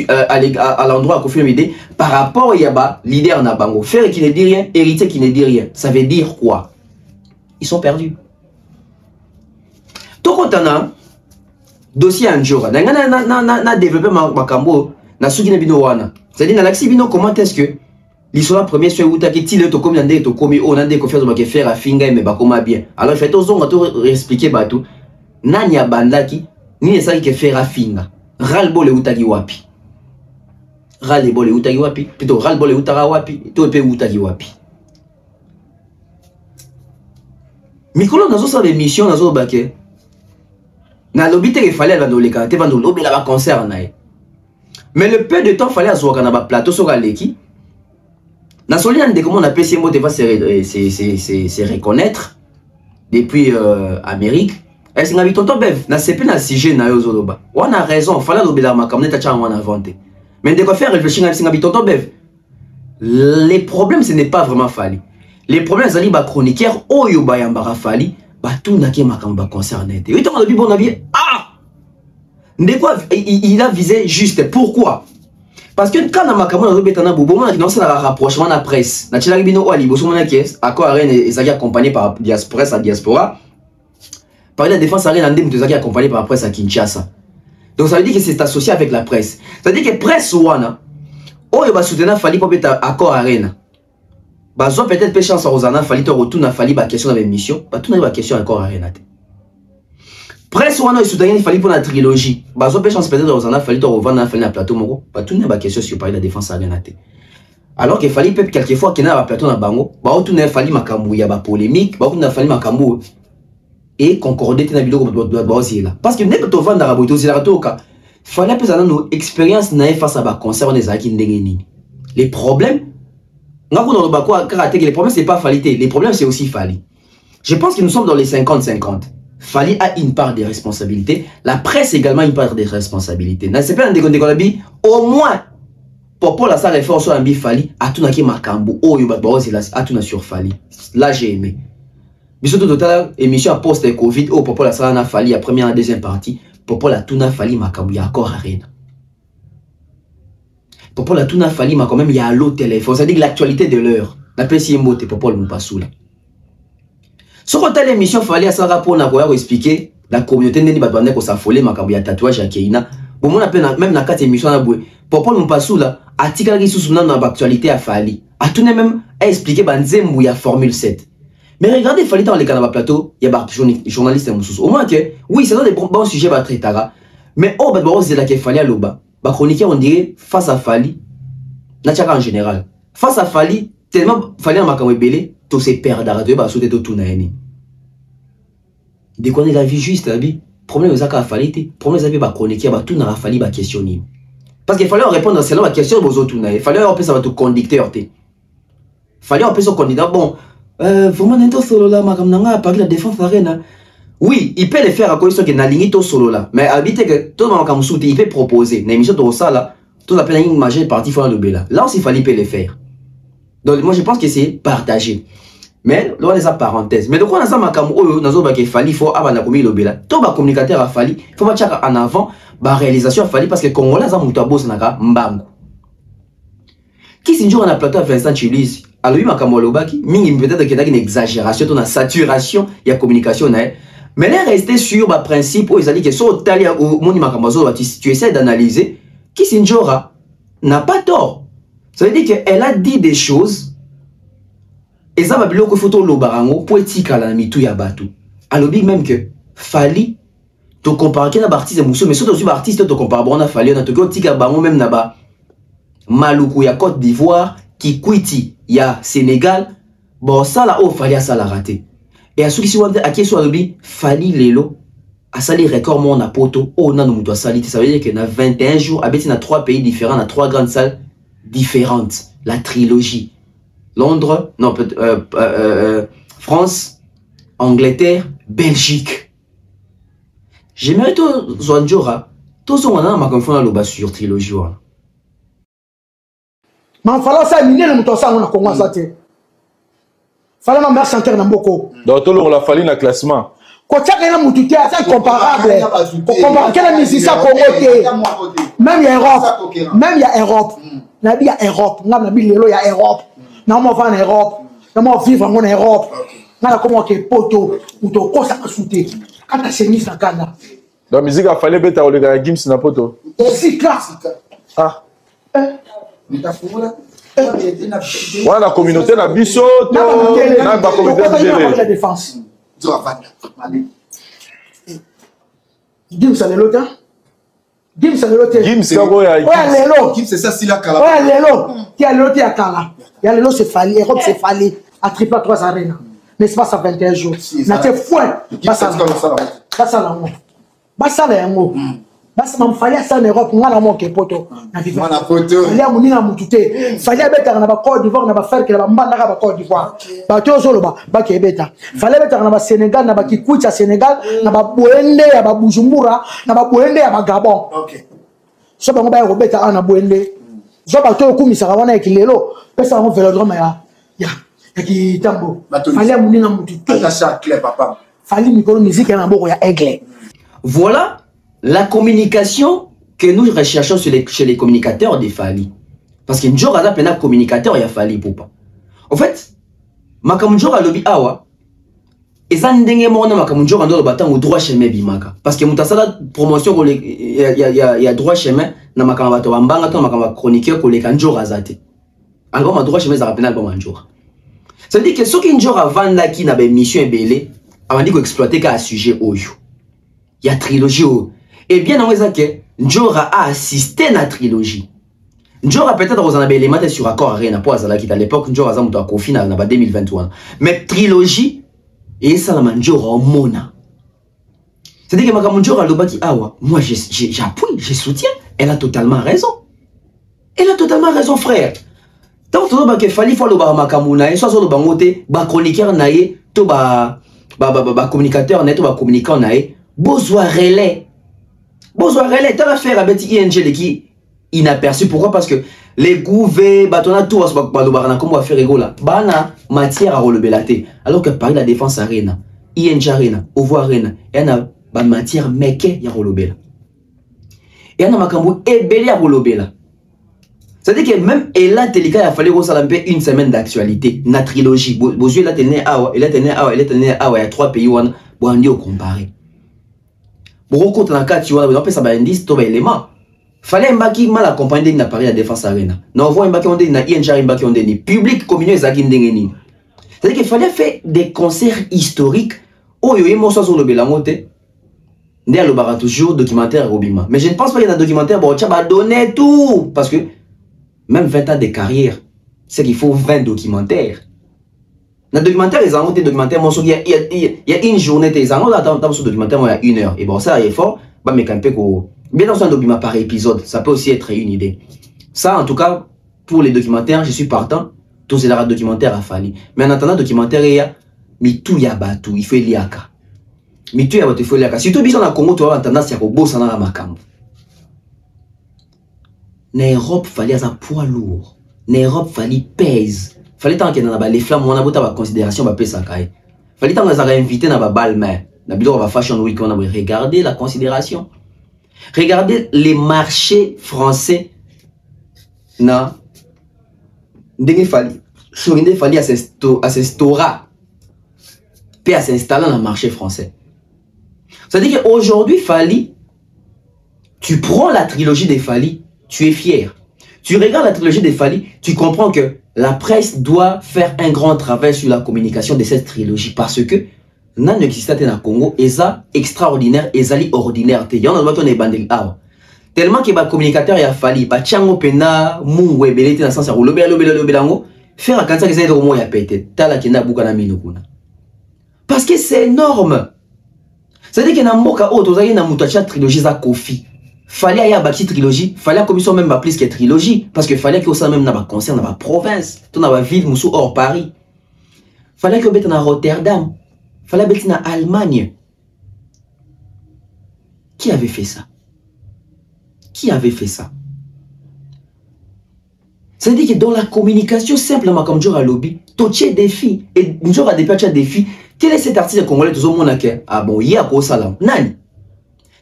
à l'endroit à Kofi Olomide par rapport à ba leader na bango. Ferre qui ne dit rien, héritier qui ne dit rien. Ça veut dire quoi? Ils sont perdus. Tout quand on a dossier en jour, na développé ma cambo, na sugi na bino wana. C'est-à-dire na l'axi bino comment est-ce que l'histoire premier sur où t'as quitté le to comme yande to comme on a des confiance de faire à finga mais ba comment bien. Alors fait aux on va expliquer batou. Nanya bandaki ni ça qui faire à finga. Ralbo le utagi wapi. Ralbo le utagi wapi. Plutôt ralbo le utara wapi. To pe utagi wapi. Mikolo nazo sa des missions nazo baké. Na lobby il fallait aller dans les quartiers, dans le lobby là-bas concert naï. Mais le peu de temps fallait asseoir dans le plateau sur l'équipe. Na solian de comment on appelle ces mots devant se reconnaître depuis Amérique. Est-ce que n'a tonton bev na c'est plus na sujet na yozoloba. On a raison, fallait lobby là ma comme n'était pas en inventé. Mais de quoi faire réfléchir na c'est tonton bev. Les problèmes ce n'est pas vraiment fallu. Les problèmes zali ba chroniqueur oyo ba yambara fali. Tout n'a qu'à ma concerné. Et tant que bon avis, il a visé juste. Pourquoi? Parce que quand on a makambo na bobo, on a lancé un rapprochement de la presse. Na chila bino ali boso mona kies, accord arène et accompagné par diaspora à diaspora. Par la défense arène andem de accompagné par la presse à Kinshasa. Donc ça veut dire que c'est associé avec la presse. Ça veut dire que presse wana, oyo ba soutenir fali pour mettre accord arène. Bazo peut-être peu chance à Rosana fali to retourne à fali ba question dans l'émission, ba tout na ba question encore à Renate. Presse wana il soutient fali pour la trilogie. Bazo peu chance peut-être Rosana fali to revendre na fali na plateau moko, ba tout na ba question sur parler de la défense à Renate. Alors que fali peut quelquefois qu'il na ba plateau na bango, ba tout na fali makambu ya ba polémique, ba tout na fali makambu et concorder na biloko ba là. Parce que n'est pas to vendre à boito c'est la toka. Fallait peut ça nos expérience na face à ba concert des aki ndengeni. Les problèmes les problèmes c'est pas Falité, les problèmes c'est aussi Fali. Je pense que nous sommes dans les 50-50. Fali a une part de responsabilité, la presse également une part de responsabilité. C'est pas un déconne au moins pour la salle effort sur un Fali, à tout naki makambo, oh yobat à tout sur Fali. Là j'ai aimé. Mais surtout total émission post Covid, oh pour la salle na Fali, la première et deuxième partie, pour la tuna Fali makambo, il y a encore arène. Pour la tuna fali ma quand même il y a l'autre téléphone, ça dit que l'actualité de l'heure. D'après si mot te pour le Mompasoula. Sur telle émission fallait à ça rapport na quoi expliquer la communauté n'est pas douane ko s'affoler ma kabia tatouage à Keina. Bon mon appelle même na 4 émissions na boué. Pour le Mompasoula article qui sous dans l'actualité à Fali. A tout même à expliquer banzembu ya formule 7. Mais regardez Fali dans les canaux plateau, il y a journaliste au moins que oui, c'est dans des bons sujets ba traitara. Mais oh bah c'est là qu'il fallait à l'oba. Bah chroniqueur on dirait face à Fali Natchaka en général face à Fali tellement Fali en makamwe belé tout se perd d'arrêter bah sauter tout naeni dès qu'on est la vie juste la vie problème aux aka Fali té problème aux bah chroniqueur bah tout n'a Fali bah questionner parce qu'il fallait répondre à celle-là question aux autres nae fallait on peut ça va tout conducteur té fallait on peut son candidat bon vraiment n'ento solo là makam nanga parler la défense arène. Oui, il peut le faire à cause de la ligne solo là. Mais habiter que tout le monde il peut proposer. Dans l'émission de ça là, tout la peine majeure partie faut le là. Là aussi, il fallait le faire. Donc moi je pense que c'est partagé. Mais là on est à parenthèse. Mais donc on a ça makam oyo nazo ba ke fali faut abana komi le là. Tout ba communicateur a fali, faut pas chaka en avant, ba réalisation a fali parce que Congolais za mutu boss naka mbangu. Qui sinjo on a plateau à Vincent Chilise. Alors lui makam lobaki, mingi peut-être que une exagération, une saturation, il y a communication na. Mais elle est restée sur le principe où ils ont dit que si tu essaies d'analyser, Kissinjora n'a pas tort. Ça veut dire qu'elle a dit des choses et ça va bien que photo le barango poétique à la mitou ya batu. Alors même que Fali te compare qu'un artiste de Mousso mais surtout sur artiste te compare bon à Fali on a te que tika bango même là-bas. Maluku ya Côte d'Ivoire, Kikwiti ya Sénégal. Bon ça là oh Fali a ça l'a raté. Et à ceux qui sont à qui sont Fali Lelo a sali record mon a poto oh na muto sali ça veut dire que na 21 jours habite dans 3 pays différents dans 3 grandes salles différentes la trilogie Londres non France Angleterre Belgique j'aimerais tout Zwanjora tout son on a ma confondre le bas sur trilogie mais fallait ça miner le muto ça on a comment ça té fallait ma mère chanter na mboko donc tout le monde a fallu dans classement. Quand tu as un moutoute, c'est incomparable. Quelle musicien Congo, même il y a Europe, même il y a Europe. Il y a Europe, il y a Europe. Nous on va en Europe, nous on vivre en Europe. Nous on comment que poto ou to cosa souté. Quand tu as mis ça kana. La musique a fallu bêta le gars Gims na poto. C'est classique. Ah. Ouais, la communauté na biso to na ba communauté de défense. Gims c'est le temps. Gims c'est le temps. Gims c'est quoi ya? Ouais, lelo. Gims c'est ça si la kala. Ouais, lelo. Qui a lelo qui a kala. Il y a lelo c'est fallu, Europe c'est fallu à triple 3 arènes. N'est-ce pas ça 21 jours. Na te fouet. Pas ça comme ça. Pas ça là. Pas ça là ngo. Basi mamfanya ça en Europe ngala mo ke poto na vivre na poto il y a munina mutute fallait beta na ba Côte d'Ivoire na ba faire que na mbanda ka ba Côte d'Ivoire ba to solo ba ke beta fallait beta na ba Sénégal na ba Kikucha Sénégal na ba Boende ya ba Bujumbura na ba Boende ya ba Gabon OK so ba ngaba ko beta na Boende so ba to kumisa ka wana ekilelo pesa ngo velodrome ya ki tambo fallait munina mutute acha clair papa fallait micro musique na boko ya aigle. Voilà la communication que nous recherchons chez les communicateurs des Fali. Parce que nous avons un communicateur et Fali Poupa. En fait, Makamujora lobi awa, et ça n'denge mona Makamujora ndo lobata ou droit chemin bimaka. Parce que mutasala promotion il y a droit chemin na Makamabato bambanga to Makamba chroniqueur ko le kanjora zate. Alors ma droit chemin za rapena ba manjora. Ça veut dire que ceux qui njora vanda qui na ba mission belé, avant dit ko exploiter ka sujet oyo. Il y a trilogie et bien, on va dire que Njora a assisté à la trilogie. Njora peut-être aux en éléments sur accord rien pour à l'époque Njora a muto confiné en 2021. Mais trilogie et ça la Njora mona. C'est-à-dire que ma Njora lobaki awa, moi j'appuie, je soutiens, elle a totalement raison. Elle a totalement raison frère. Tant que fallait faut le ba makamuna et soit le bangote ba chroniqueur naé to ba communicateur net ba communicant naé besoin relais. Bonsoir, elle est à faire avec ING qui inaperçu. Pourquoi? Parce que les gouverneurs, batona tout comment faire rigola. Bana matière à relever la tête. Alors que par la défense arena, ING arena, Ovo arena, il y a une matière meke ya relever. Et il y a makambo ebeli à relever là. C'est-à-dire que même Ella Telika il a fallu resalamper une semaine d'actualité, na trilogie. Bozué la tenait awa, elle tenait awa, elle tenait awa, il y a 3 pays où on au comparé. Beaucoup de cas, tu vois, on peut savoir indice, tout élément. Fallait un baki mal accompagné de Paris à défense arena. Non, on voit un baki on dit na ING un baki on dit public communaux ezaki ndengeni. C'est-à-dire qu'il fallait faire des concerts historiques. Oh yo yemo so le belangote. Ndé le bara toujours documentaire Robima. Mais je ne pense pas qu'il y a un documentaire bon tu vas donner tout parce que même 20 ans de carrière, c'est qu'il faut 20 documentaires. Dans le documentaire, ils ont monté documentaire, il y a une journée, ils ont dans ce documentaire, il y a 1 heure. Et bon, ça, il est fort. Mais quand même, bien dans un document par épisode, ça peut aussi être une idée. Ça, en tout cas, pour les documentaires, je suis partant. Tout c'est la documentaire à Fali. Mais en attendant, documentaire, il y a Mitou Yabatou, il faut Liaka. Mitou Yabatou, il faut Liaka. Surtout, bien dans le Congo, tu as tendance à bosser dans la Makambo. En Europe, il fallait un poids lourd. En Europe, il fallait pèse. Fallait tant qu'il y ait les flammes, on a beau avoir considération, on ça fallait tant qu'on a invité dans la balle, mais on va Fashion Week, on a regardé la considération. Regardez les marchés français. Non. Il fallait à ce Stora. Puis à s'installer dans le marché français. C'est-à-dire qu'aujourd'hui, Fali, tu prends la trilogie des Fali, tu es fier. Tu regardes la trilogie des Fali, tu comprends que la presse doit faire un grand travail sur la communication de cette trilogie parce que non n'existe pas dans le Congo et ça extraordinaire et ça ordinaire. Il y a un bandel tellement que les communicateurs y a fallu ba chango pena mu webelete dans le sens où lobelango faire à 45 ans au moins y a pété tala kina buka na minokuna parce que c'est énorme. C'est-à-dire que dans Mboka, oh, tu as une trilogie za Kofi. Fallait y avoir une trilogie, fallait comme ils même plus que trilogie, parce que fallait que ça même dans la concert dans la province, dans la ville, Moussou hors Paris. Fallait que bête dans Rotterdam, fallait bête dans Allemagne. Qui avait fait ça? Qui avait fait ça? C'est-à-dire que dans la communication, simplement comme Djora Lobby, tu as des défis. Et Djora des défis. Quel est cet artiste congolais tout le monde a? Ah bon, il y a quoi ça là? Nani?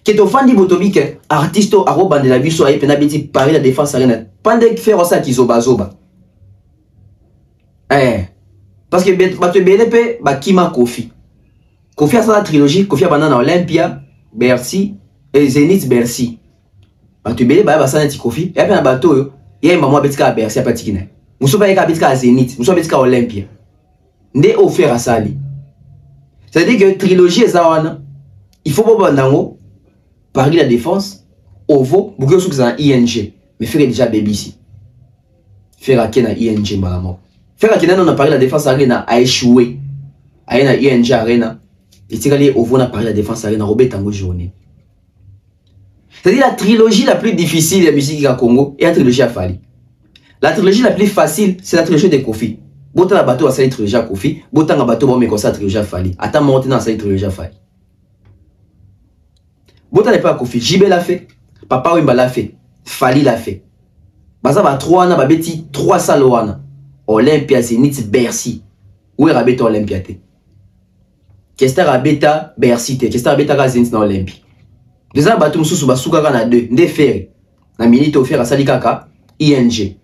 Que tu fais des botobi que artiste a robandé la vie soit et penabiti Paris la défense arena. Pendant que faire ça qui zoba zoba. Parce que tu BLP ba Kima Kofi. Kofi a sa trilogie, Kofi a banana Olympia, Bercy et Zénith Bercy. Ba tu BLP ba sa neti Kofi. Et puis na bateau yo. Il y a un moment betika à Bercy à Patikine. Nous sommes pas betika à Zénith, nous sommes betika à Olympia. Ndé offert à Sali. C'est-à-dire que trilogie Zawana, il faut pas banango, Paris la défense, Ovo, beaucoup de choses dans ING. Mais faire déjà BBC. Faire à Ken à ING malamo. Faire à Ken on a Paris la défense arena a échoué. Arena ING arena. Et c'est que Ovo na Paris la défense arena Robert Tango journée. C'est-à-dire la trilogie la plus difficile de la musique à Congo et la trilogie à Fali. La trilogie la plus facile, c'est la trilogie de Kofi. Botan la bateau à sa trilogie à Kofi, Botan la bateau mais comme ça trilogie à Fali. Attends monter dans sa trilogie à Fali. Botan n'est pas à Kofi, JB l'a fait, Papa Wimba l'a fait, Fali l'a fait. Baza ba 3 na ba beti 3 saloana. Olympia Zénith Bercy. Où est Rabeta Olympia te? Qu'est-ce Rabeta Bercy te? Qu'est-ce Rabeta Zénith na Olympia? Des ans bateau sous basuka na 2 ndé faire na minute offert à Salikaka ING.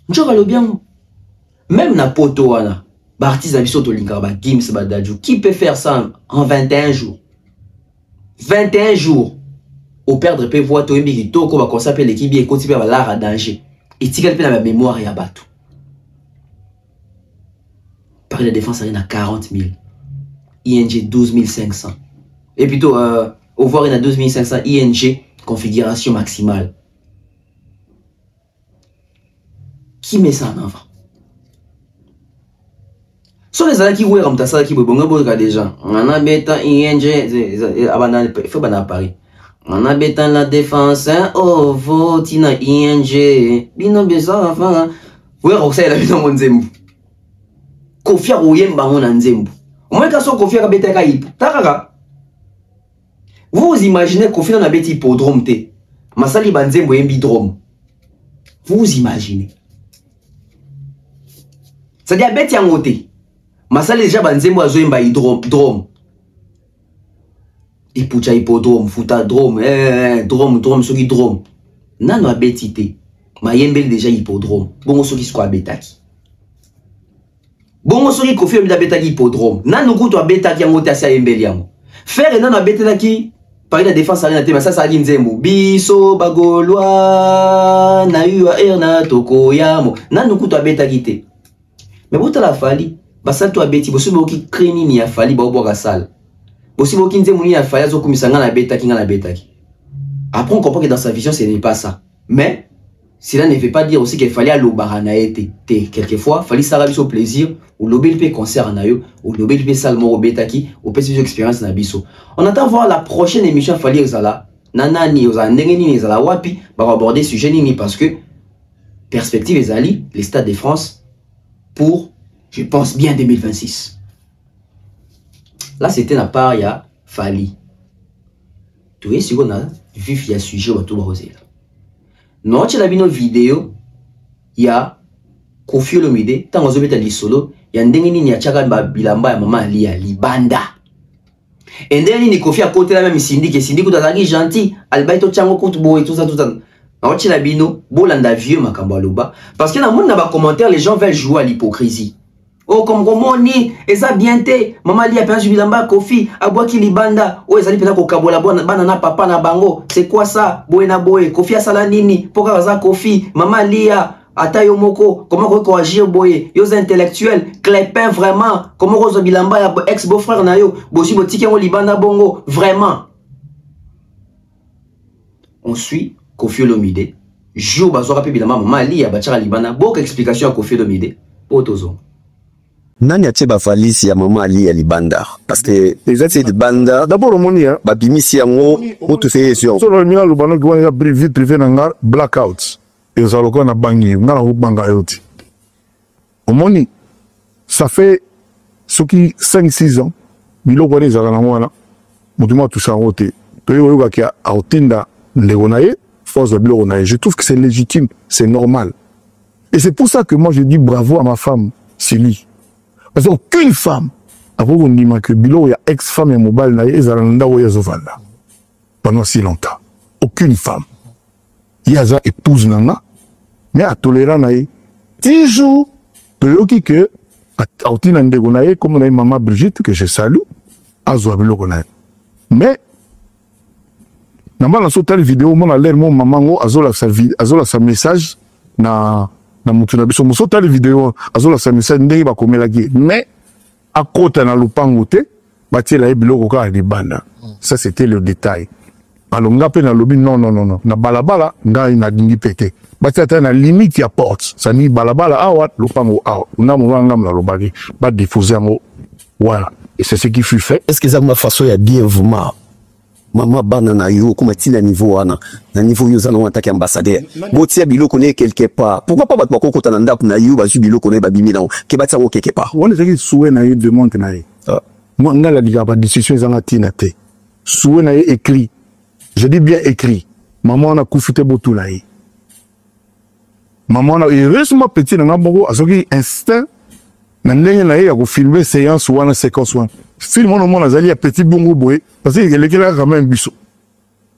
Njora lo bien même na poto wana ba artiste abiso to linga ba Gims ba Dadju qui peut faire ça en 21 jours. 21 jours au perdre peut voir to mbi to ko ba ko s'appelle l'équipe et continuer ba l'art à danger et tikel pe na ma mémoire ya bateau. Par la défense arena 40 000. ING 12 500. Et plutôt, au voir il y a 12 500 ING, configuration maximale. Qui met ça en avant? Sur les gens qui voient comme ça, qui voient des gens. On a bêta ING, il faut pas Paris. On a bêta la défense, oh, votina ING. Bino besa, enfin. Oui, Roxy, la vie dans mon zembu. Kofia Rouyemba, mon anzembu. Moi, quand on confie à Beteka Hip, vous imaginez qu'on fait un bête hippodrome, Masali Banzembo et bidrome. Vous imaginez. C'est-à-dire, bête yangote. Masali déjà Banzembo a zoé hydrome. Ipucha hippodrome, futa drome, drome, soki drome. Nano a bêtité. Mayembel déjà hippodrome. Bon, soki soit betaki. Bon, soki kofi mi da betaki hippodrome. Nano kuto a betaki yangote asa yembel yango. Faire nano a betaki par la défense arena te, mais ça a dit Nzembo. Biso bagolwa na ua erna toko yamo. Nano kuto a betaki te. Mais bota la Fali, basal to a beti, bosu boki kreni ni a Fali ba obo rasal. Bosu boki Nzembo ni a Fali azo kumisanga na betaki nga na betaki. Après on comprend que dans sa vision ce n'est pas ça. Mais cela ne veut pas dire aussi qu'il fallait aller au baranaete. Quelquefois, il fallait s'arranger au plaisir, ou l'obé le concert en ayo, ou l'obé le salmo au betaki, ou peut ses expériences na biso. On attend voir la prochaine émission fallait zala, nanani, oza ndengeni zala wapi, va aborder ce sujet nini parce que perspective ezali, les Stades de France pour, je pense bien 2026. Là c'était la part ya Fali. Tu es sûr qu'on a vu il y a sujet au tout rosé. Non, tu as vu nos vidéos, il y a Kofi Olomide, tant que tu as solo, il y a un dingin ni a chaka bilamba ya maman ali ya libanda. Et ndeni ni Kofi à côté la même Cindy que Cindy kutazaki gentil, albaito chango kutu bo et tout ça. Non, tu as vu no bolanda vieux makambo loba parce que dans le monde na commentaire les gens veulent jouer à l'hypocrisie. Oh comme Romoni, et ça bien te, maman ali a perdu bilamba Kofi, abwaki libanda, oh ezali pena ko kabola bana na papa na bango, c'est quoi ça? Boé na boé, Kofi asala nini? Pourquoi baza Kofi, maman lia, ata yo moko, comment ko agir boé, yo intellectuel, Clépin vraiment, comment ko bilamba ya ex beau-frère na yo, bosi botiki ngo libanda bongo, vraiment. On suit Kofi Olomide, jour bazo rapé bilamba maman lia bachara libanda, beaucoup explication à Kofi Olomide, potozo. Nani a teba falisi ya maman Ali ya libanda parce que c'est de banda d'abord au moni ba bimisi yango o te fait sur so le mina lubano ko ya privé na blackout et ça le na bangi ngala ho banga yoti au moni ça fait ce qui 5-6 ans bilo ko les na mwana mutuma tout ça roté to yo yo ka a otinda leonaye force de leonaye je trouve que c'est légitime c'est normal et c'est pour ça que moi je dis bravo à ma femme Sylvie. Parce qu'aucune femme, avant qu'on dise que Bilo, il y a ex-femme et mobile, pendant si longtemps. Aucune femme. Il y a une épouse, mais à tolérer, 10 jours, de que, à Otinande, comme on a maman Brigitte, que je salue, à Zouabilo, mais, dans la vidéo, on a l'air, mon maman, à sa message, na mutuna biso musota les vidéos azola sa message ndenge ba komela ki mais à côté na lupango te batie biloko ka de banda ça c'était le détail alors nga pe na lobi non na balabala nga ina dingi pété batie ta na limite ya porte ça ni balabala awa lupango awa na mwanga na lobaki ba déposer ngo voilà et c'est ce qui fut fait. Est-ce que ça ma façon ya bien vraiment maman bana na yo comme tila niveau wana na niveau yo zana attaquer ambassadeur botia biloko ne quelque part pourquoi pas batwa ko kota na ndap na yo ba ju biloko ne ba bimi na ke batia ko quelque part on est souhait na yo demande na yo moi ngala diga ba décision zanga tina te souhait na yo écrit je dis bien écrit maman na kufite botu na yo maman na heureusement petit na bongo azoki instinct na ndenge na yo ya ko filmer séance wana séquence wana film on a zali a petit bongo boy parce que il est là quand même biso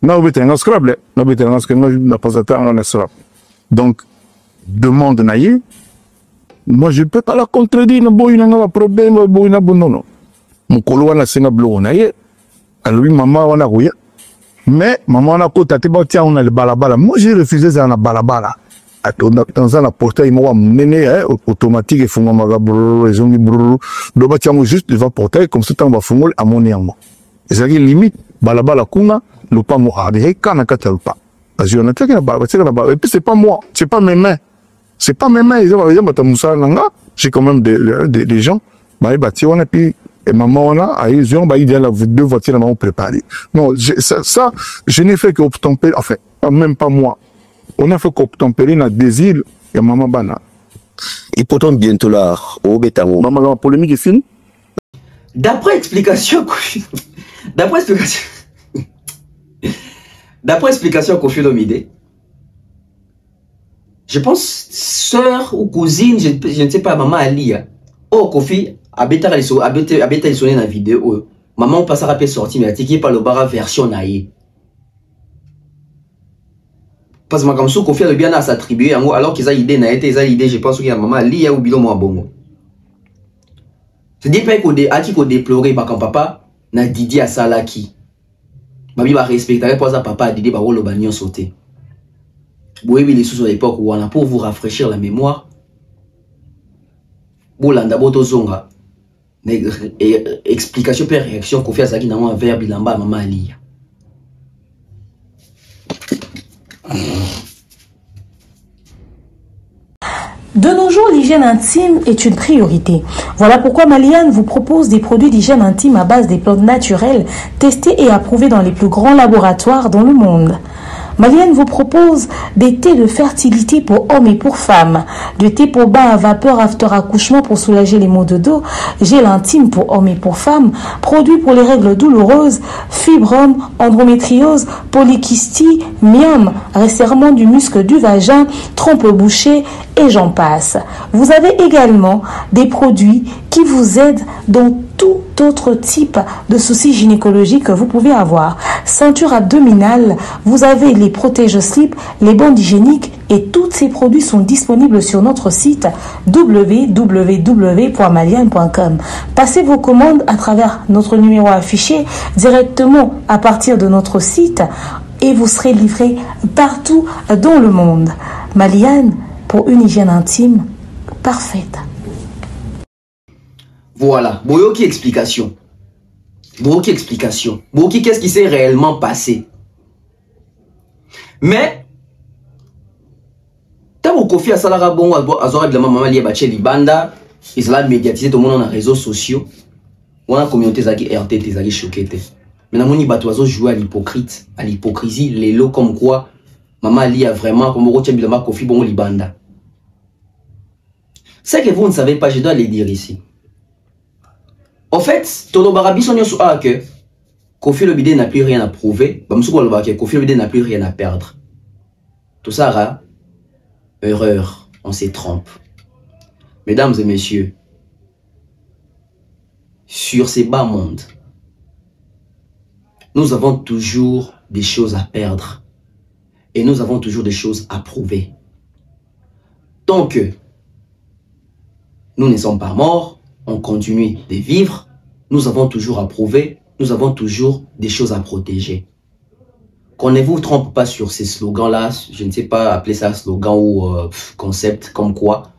na obeta nga scrable na obeta nga scrable na pas attendre na scrable donc demande naïe moi je peux pas la contredire na boy na nga problème boy na bonono mon kolo wana senga blo naïe alors lui maman wana koya mais maman wana ko tate ba tia on a le balabala moi j'ai refusé ça na balabala dans un portail moi mené automatique et fuma magabro les ongi bro do ba tiamo juste devant portail comme ça on va fumol à mon niamo et ça qui limite balabala kuna le pas moi avec kana katalpa parce que on a teke na balabala et puis c'est pas moi c'est pas mes mains ils ont matamusa nanga j'ai quand même des gens bah bâti on a puis et maman on a ils ont bah il y a la deux voitures maman préparées non ça je n'ai fait que obtempérer enfin même pas moi. On a fait qu'obtempérer notre désir et maman bana. Et pourtant bientôt là, au bétango. Maman, la polémique est finie. D'après explication, Kofi Olomide, je pense sœur ou cousine, je ne sais pas, maman Ali. Oh Kofi, abeta il sonné dans la vidéo. Maman passera peut sortir mais attaqué par le bara version naïe. Parce que comme ça, Kofi a bien à s'attribuer alors qu'ils ont idée, je pense qu'il y a maman Ali ou Bilo Mwabongo. C'est des pays qui ont déploré par papa, na Didi à Salaki. Babi va respecter pour ça papa Didi va le bagnon sauter. Vous voyez les sous à l'époque où on a pour vous rafraîchir la mémoire. Bolanda Boto Zonga. Explication per réaction Kofi a Saki dans un verbe bilamba maman Ali. De nos jours, l'hygiène intime est une priorité. Voilà pourquoi Maliane vous propose des produits d'hygiène intime à base des plantes naturelles testés et approuvés dans les plus grands laboratoires dans le monde. Maliane vous propose des thés de fertilité pour hommes et pour femmes, du thé pour bain à vapeur after accouchement pour soulager les maux de dos, gel intime pour hommes et pour femmes, produits pour les règles douloureuses, fibrome, endométriose, polykystie, myome, resserrement du muscle du vagin, trompe bouchée et j'en passe. Vous avez également des produits qui vous aident dans tout autre type de soucis gynécologiques que vous pouvez avoir. Ceinture abdominale, vous avez les protège-slip, les bandes hygiéniques et tous ces produits sont disponibles sur notre site www.maliane.com. Passez vos commandes à travers notre numéro affiché directement à partir de notre site et vous serez livré partout dans le monde. Maliane, pour une hygiène intime parfaite. Voilà, Boyoki explication. Boyoki explication. Boyoki, qu'est-ce qui s'est réellement passé? Mais, tant que Kofi a salara bon, azora de la maman lié baché libanda, Ils sont là médiatisés, tout le monde dans les réseaux sociaux. On a la communauté qui RT, qui choquée. Maintenant, on y va jouer à l'hypocrite, à l'hypocrisie, les lots comme quoi, maman Ali a vraiment, comme on retient bien Kofi Bongo Libanda. C'est que vous ne savez pas, je dois le dire ici. En fait, Tono Barabi son que Kofi Olomide n'a plus rien à prouver. Kofi Olomide n'a plus rien à perdre. Tout ça a erreur, on se trompe. Mesdames et messieurs, sur ces bas mondes, nous avons toujours des choses à perdre et nous avons toujours des choses à prouver. Tant que nous ne sommes pas morts, on continue de vivre, nous avons toujours à prouver, nous avons toujours des choses à protéger. Qu'on ne vous trompe pas sur ces slogans-là, je ne sais pas appeler ça slogan ou concept, comme quoi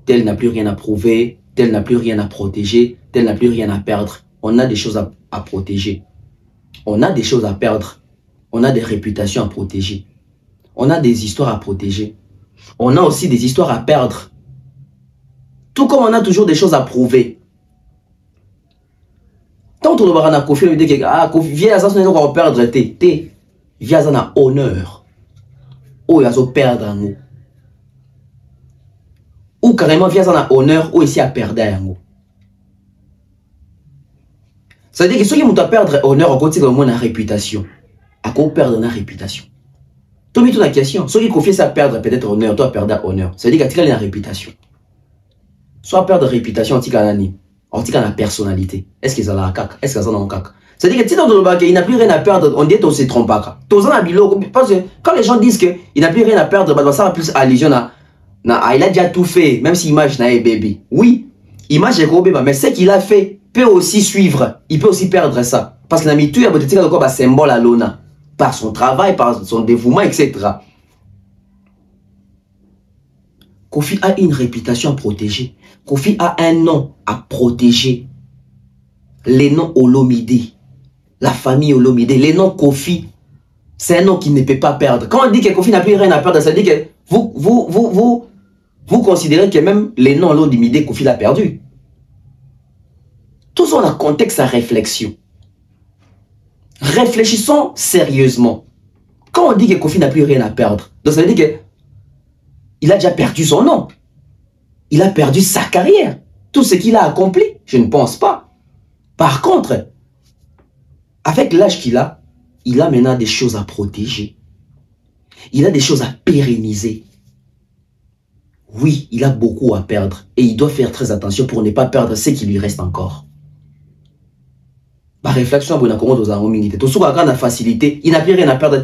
tel n'a plus rien à prouver, tel n'a plus rien à protéger, tel n'a plus rien à perdre. On a des choses à protéger. On a des choses à perdre. On a des réputations à protéger. On a des histoires à protéger. On a aussi des histoires à perdre. Tout comme on a toujours des choses à prouver. Tant que on a Kofi, on dit que ah, viens à ça, on va perdre, viens à ça, honneur. Ou il y a perdre en nous. Ou carrément viens à honneur, ou ici à perdre en nous. Ça veut dire que ceux qui vont perdre honneur, on continue comme une réputation. À quoi perdre la réputation? Tout la question. Ceux qui confient ça perdre peut-être honneur, toi perdre honneur. Ça veut dire qu'il y a une réputation. Soit perdre réputation, on dit la personnalité. Est-ce qu'ils ont la cac? Est-ce qu'ils ont la cac? Ça veut dire que si dans le bac, il n'a plus rien à perdre, on dit qu'on se trompe pas. Parce que quand les gens disent qu'il n'a plus rien à perdre, ça va plus allusion à il a déjà tout fait, même si l'image n'a pas bébé. Oui, l'image est gros bébé, mais ce qu'il a fait peut aussi suivre. Il peut aussi perdre ça. Parce qu'il a mis tout, il a mis un symbole à l'ONA. Par son travail, par son dévouement, etc. Kofi a une réputation à protéger. Kofi a un nom à protéger. Les noms Olomide, la famille Olomide, les noms Kofi, c'est un nom qui ne peut pas perdre. Quand on dit que Kofi n'a plus rien à perdre, ça veut dire que vous considérez que même les noms Olomide, Kofi l'a perdu. Tout ça, on a contexte à réflexion. Réfléchissons sérieusement. Quand on dit que Kofi n'a plus rien à perdre, donc ça veut dire que il a déjà perdu son nom. Il a perdu sa carrière. Tout ce qu'il a accompli, je ne pense pas. Par contre, avec l'âge qu'il a, il a maintenant des choses à protéger. Il a des choses à pérenniser. Oui, il a beaucoup à perdre. Et il doit faire très attention pour ne pas perdre ce qui lui reste encore. Par réflexion, facilité, il n'a plus rien à perdre.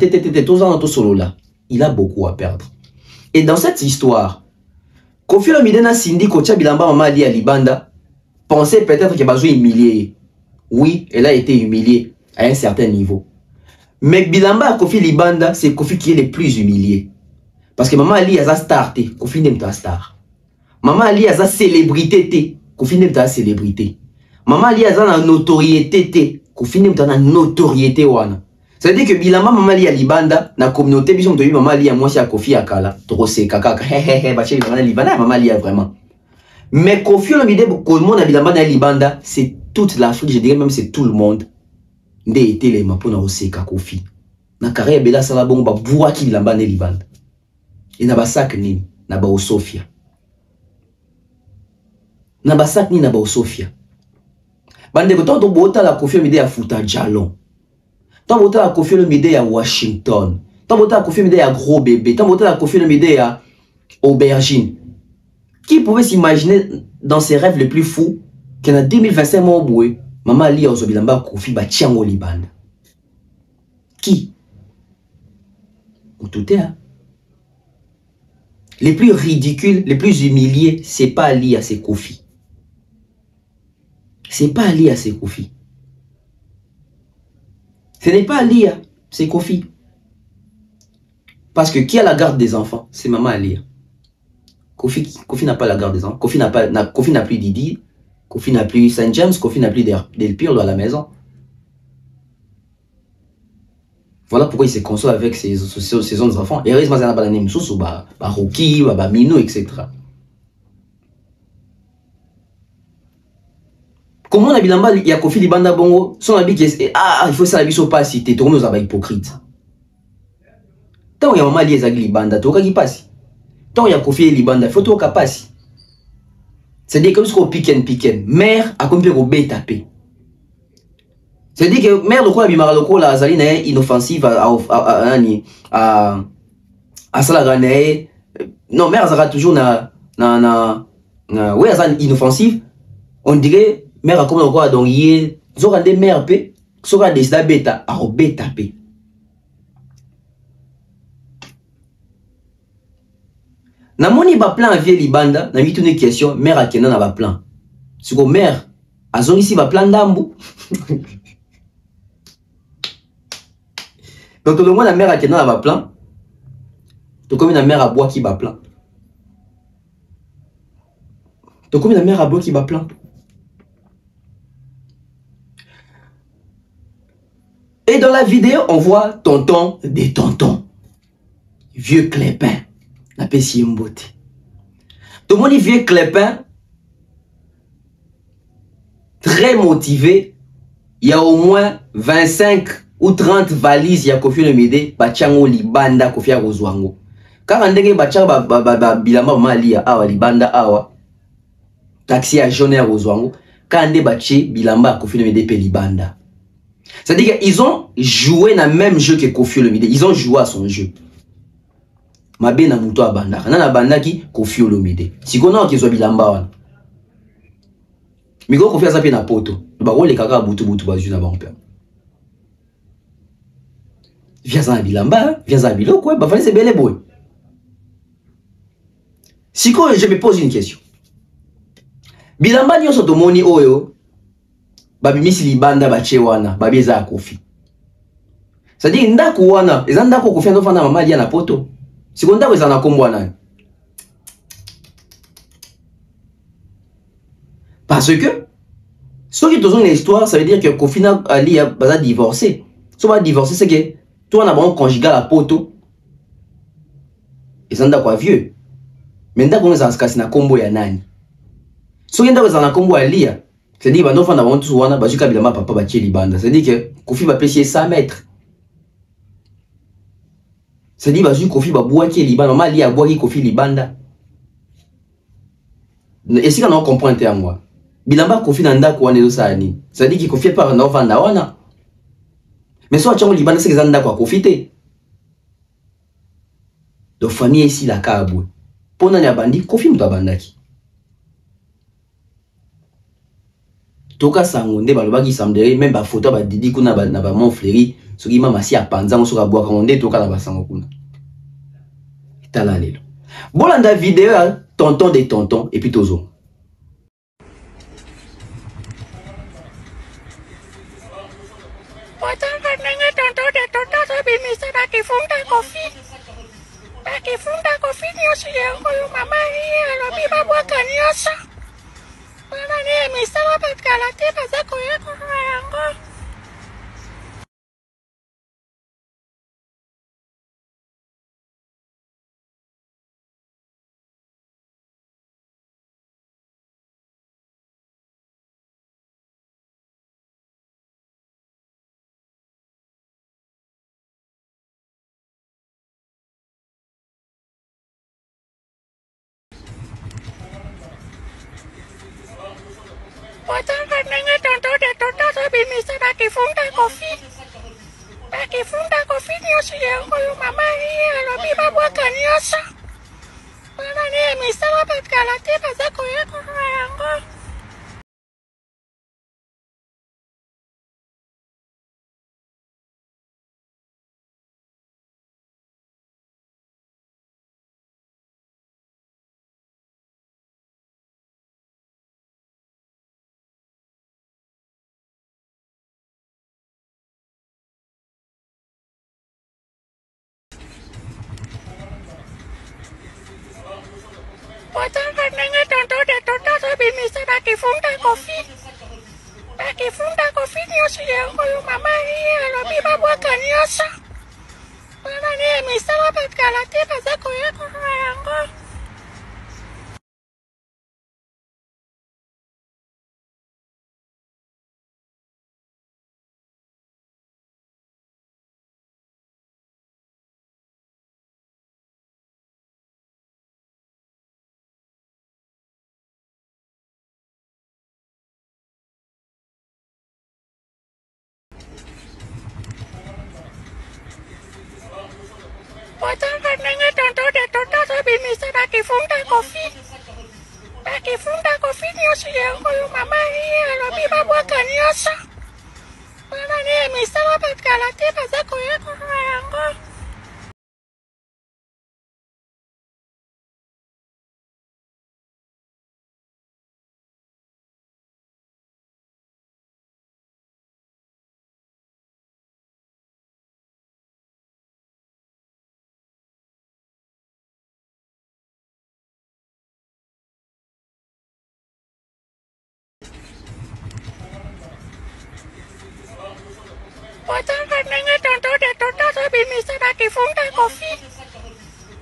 Il a beaucoup à perdre. Et dans cette histoire, Kofi Olomide na Cindy Kocha Bilamba Mama Ali à Libanda pensait peut-être qu'il va humilier. Oui, elle a été humiliée à un certain niveau. Mais Bilamba Kofi Libanda, c'est Kofi qui est le plus humilié. Parce que Mama Ali a sa star, Kofi n'aime pas star. Mama Ali a sa célébrité, Kofi n'aime pas célébrité. Mama Ali a sa notoriété, Kofi n'aime pas notoriété wana. Ça veut dire que Bilamba Mama Ali à Libanda, na communauté, bisous de Mama Ali à moi, c'est à Kofi à Kala. Trop c'est kaka, baché Libanda, Mama Ali vraiment. Mais Kofi Olomide, tout le monde à Bilamba na Libanda, c'est toute l'Afrique, je dirais même c'est tout le monde. Ndé été les mapona oseka Kofi. Na carrière bela sala bon ba boua ki Bilamba na Libanda. Et na basak ni na ba Sofia. Na basak ni na ba Sofia. Bande ko to bota la Kofi Olomide à Fouta Jalon. Tant que la Kofi Olomide à Washington, tant que la Kofi Olomide à Gros Bébé, tant que la Kofi Olomide à Aubergine. Qui pouvait s'imaginer dans ses rêves les plus fous qu'en 2025, Maman Ali a Ozobilamba Kofi Batiango Liban. Qui? Tout est. Les plus ridicules, les plus humiliés, c'est pas Ali à ses Kofi. C'est pas Ali à ses Kofi. Ce n'est pas Alia, c'est Kofi. Parce que qui a la garde des enfants? C'est Maman Alia. Kofi n'a pas la garde des enfants. Kofi n'a plus Didi. Kofi n'a plus Saint James. Kofi n'a plus Del Pirlo à la maison. Voilà pourquoi il se console avec ses autres enfants. Et heureusement, il y a des Rocky, Minou, etc. Comment on a bilamba il y a Kofi Libanda bongo son habit qui il faut ça la biso pas cité tout nous aba hypocrite. Tant il y a maman lié zagi Libanda to ka qui passe. Tant il y a Kofi Libanda il faut to ka passe. C'est-à-dire comme ce qu'on piquen mère a compris au bé tapé. C'est-à-dire que mère le quoi bimara le quoi la zaline est inoffensive à Salagane. Non, mère Zara toujours ouais, Zara inoffensive. On dirait mère a comme le quoi donc il zora des mères p sera des da bêta à bêta p. Na moni ba plan vie Libanda na vitu une question mère a kena na ba plan. Si ko mère a zongi si ba plan ndambu. Donc tout le monde la mère a kena na ba plan. To comme la mère a bois qui ba plan. To comme la mère a bois qui ba plan. Et dans la vidéo, on voit tonton des tontons. Vieux clépin. La pessie mbote. Tout le monde dit vieux clépin. Très motivé. Il y a au moins 25 ou 30 valises. Il y a Kofi Olomide. Bachango Libanda Kofi Arozwango. Car on dit que bilamba malia awa Libanda awa. Taxi à jaune Arozwango. Quand on dit baché bilamba Kofi Olomide pe Libanda. C'est-à-dire qu'ils ont joué dans le même jeu que Kofi Olomide. Ils ont joué à son jeu. Mabe na muto abanda. Na banda ki Kofi Olomide. Si qu'on a qu'ils ont bilamba wana. Miko Kofi azapi na poto. Ba ko le kaka butu bazu na banque. Viens à bilamba, viens à biloko, ba fallait c'est belle boy. Si ko je me pose une question. Bilamba nyoso to moni oyo. Babi misi Libanda bache wana, babi eza Kofi. C'est-à-dire ndako wana, eza ndako Kofi ando fanda mama lia na poto. Si kon ndako eza na kombo wana. Parce que ce qui est dans l'histoire, ça veut dire que Kofi na ali a divorcé. Si on va divorcer, c'est que toi on a bon conjugal à poto. Eza ndako vieux. Mais ndako eza na kombo ya nani? Si on ndako eza na kombo ya lia. C'est-à-dire que nous avons tous wana bazuka bilamba papa batie Libanda. C'est-à-dire que Kofi va payer 100 mètres. C'est-à-dire que Kofi va boire qui Libanda. Maman li a boire Kofi Libanda. Et si on comprend un terme moi. Bilamba Kofi nanda ko wane ça ni. C'est-à-dire que Kofi pas na vanda wana. Mais soit tu Libanda c'est que nanda ko Kofi té. Donc famille ici la kabou. Pona nya bandi Kofi muta bandaki. Toka sangonde balobaki samdere même ba photo ba didi kuna na ba Montfleury soki mama si apanzango soka boa kangonde toka na ba sango kuna tala lelo bolanda vidéo ya tonton des tontons et puis tozo Watanga nenge tonton des tontons so bimisa bakifunda Kofi nyoso yango yo mama ye alobi babwaka nyoso. Wana ni misala bakala te baza koyeko yango. Watanga nenge tonton des tontons so bimisa bakifunda Kofi nyoso yango yo mama ye alobi babwaka nyoso. Wana ni misala bakala te baza koyeko yango. Watanga nenge tonton des tontons so bimisa bakifunda Kofi nyoso yango yo mama ye alobi babwaka nyoso. Wana ni misala bakala te baza koyeko yango. Potanga nenge tonto de tonto so bimisa bakifunda kofi. Bakifunda kofi nyosi yango yo mama hiye alobi babwaka nyosa. Wana ni emisala bakalate bazako yako yango. Potanga nenge tonto de tonto so bimisa bakifunda kofi.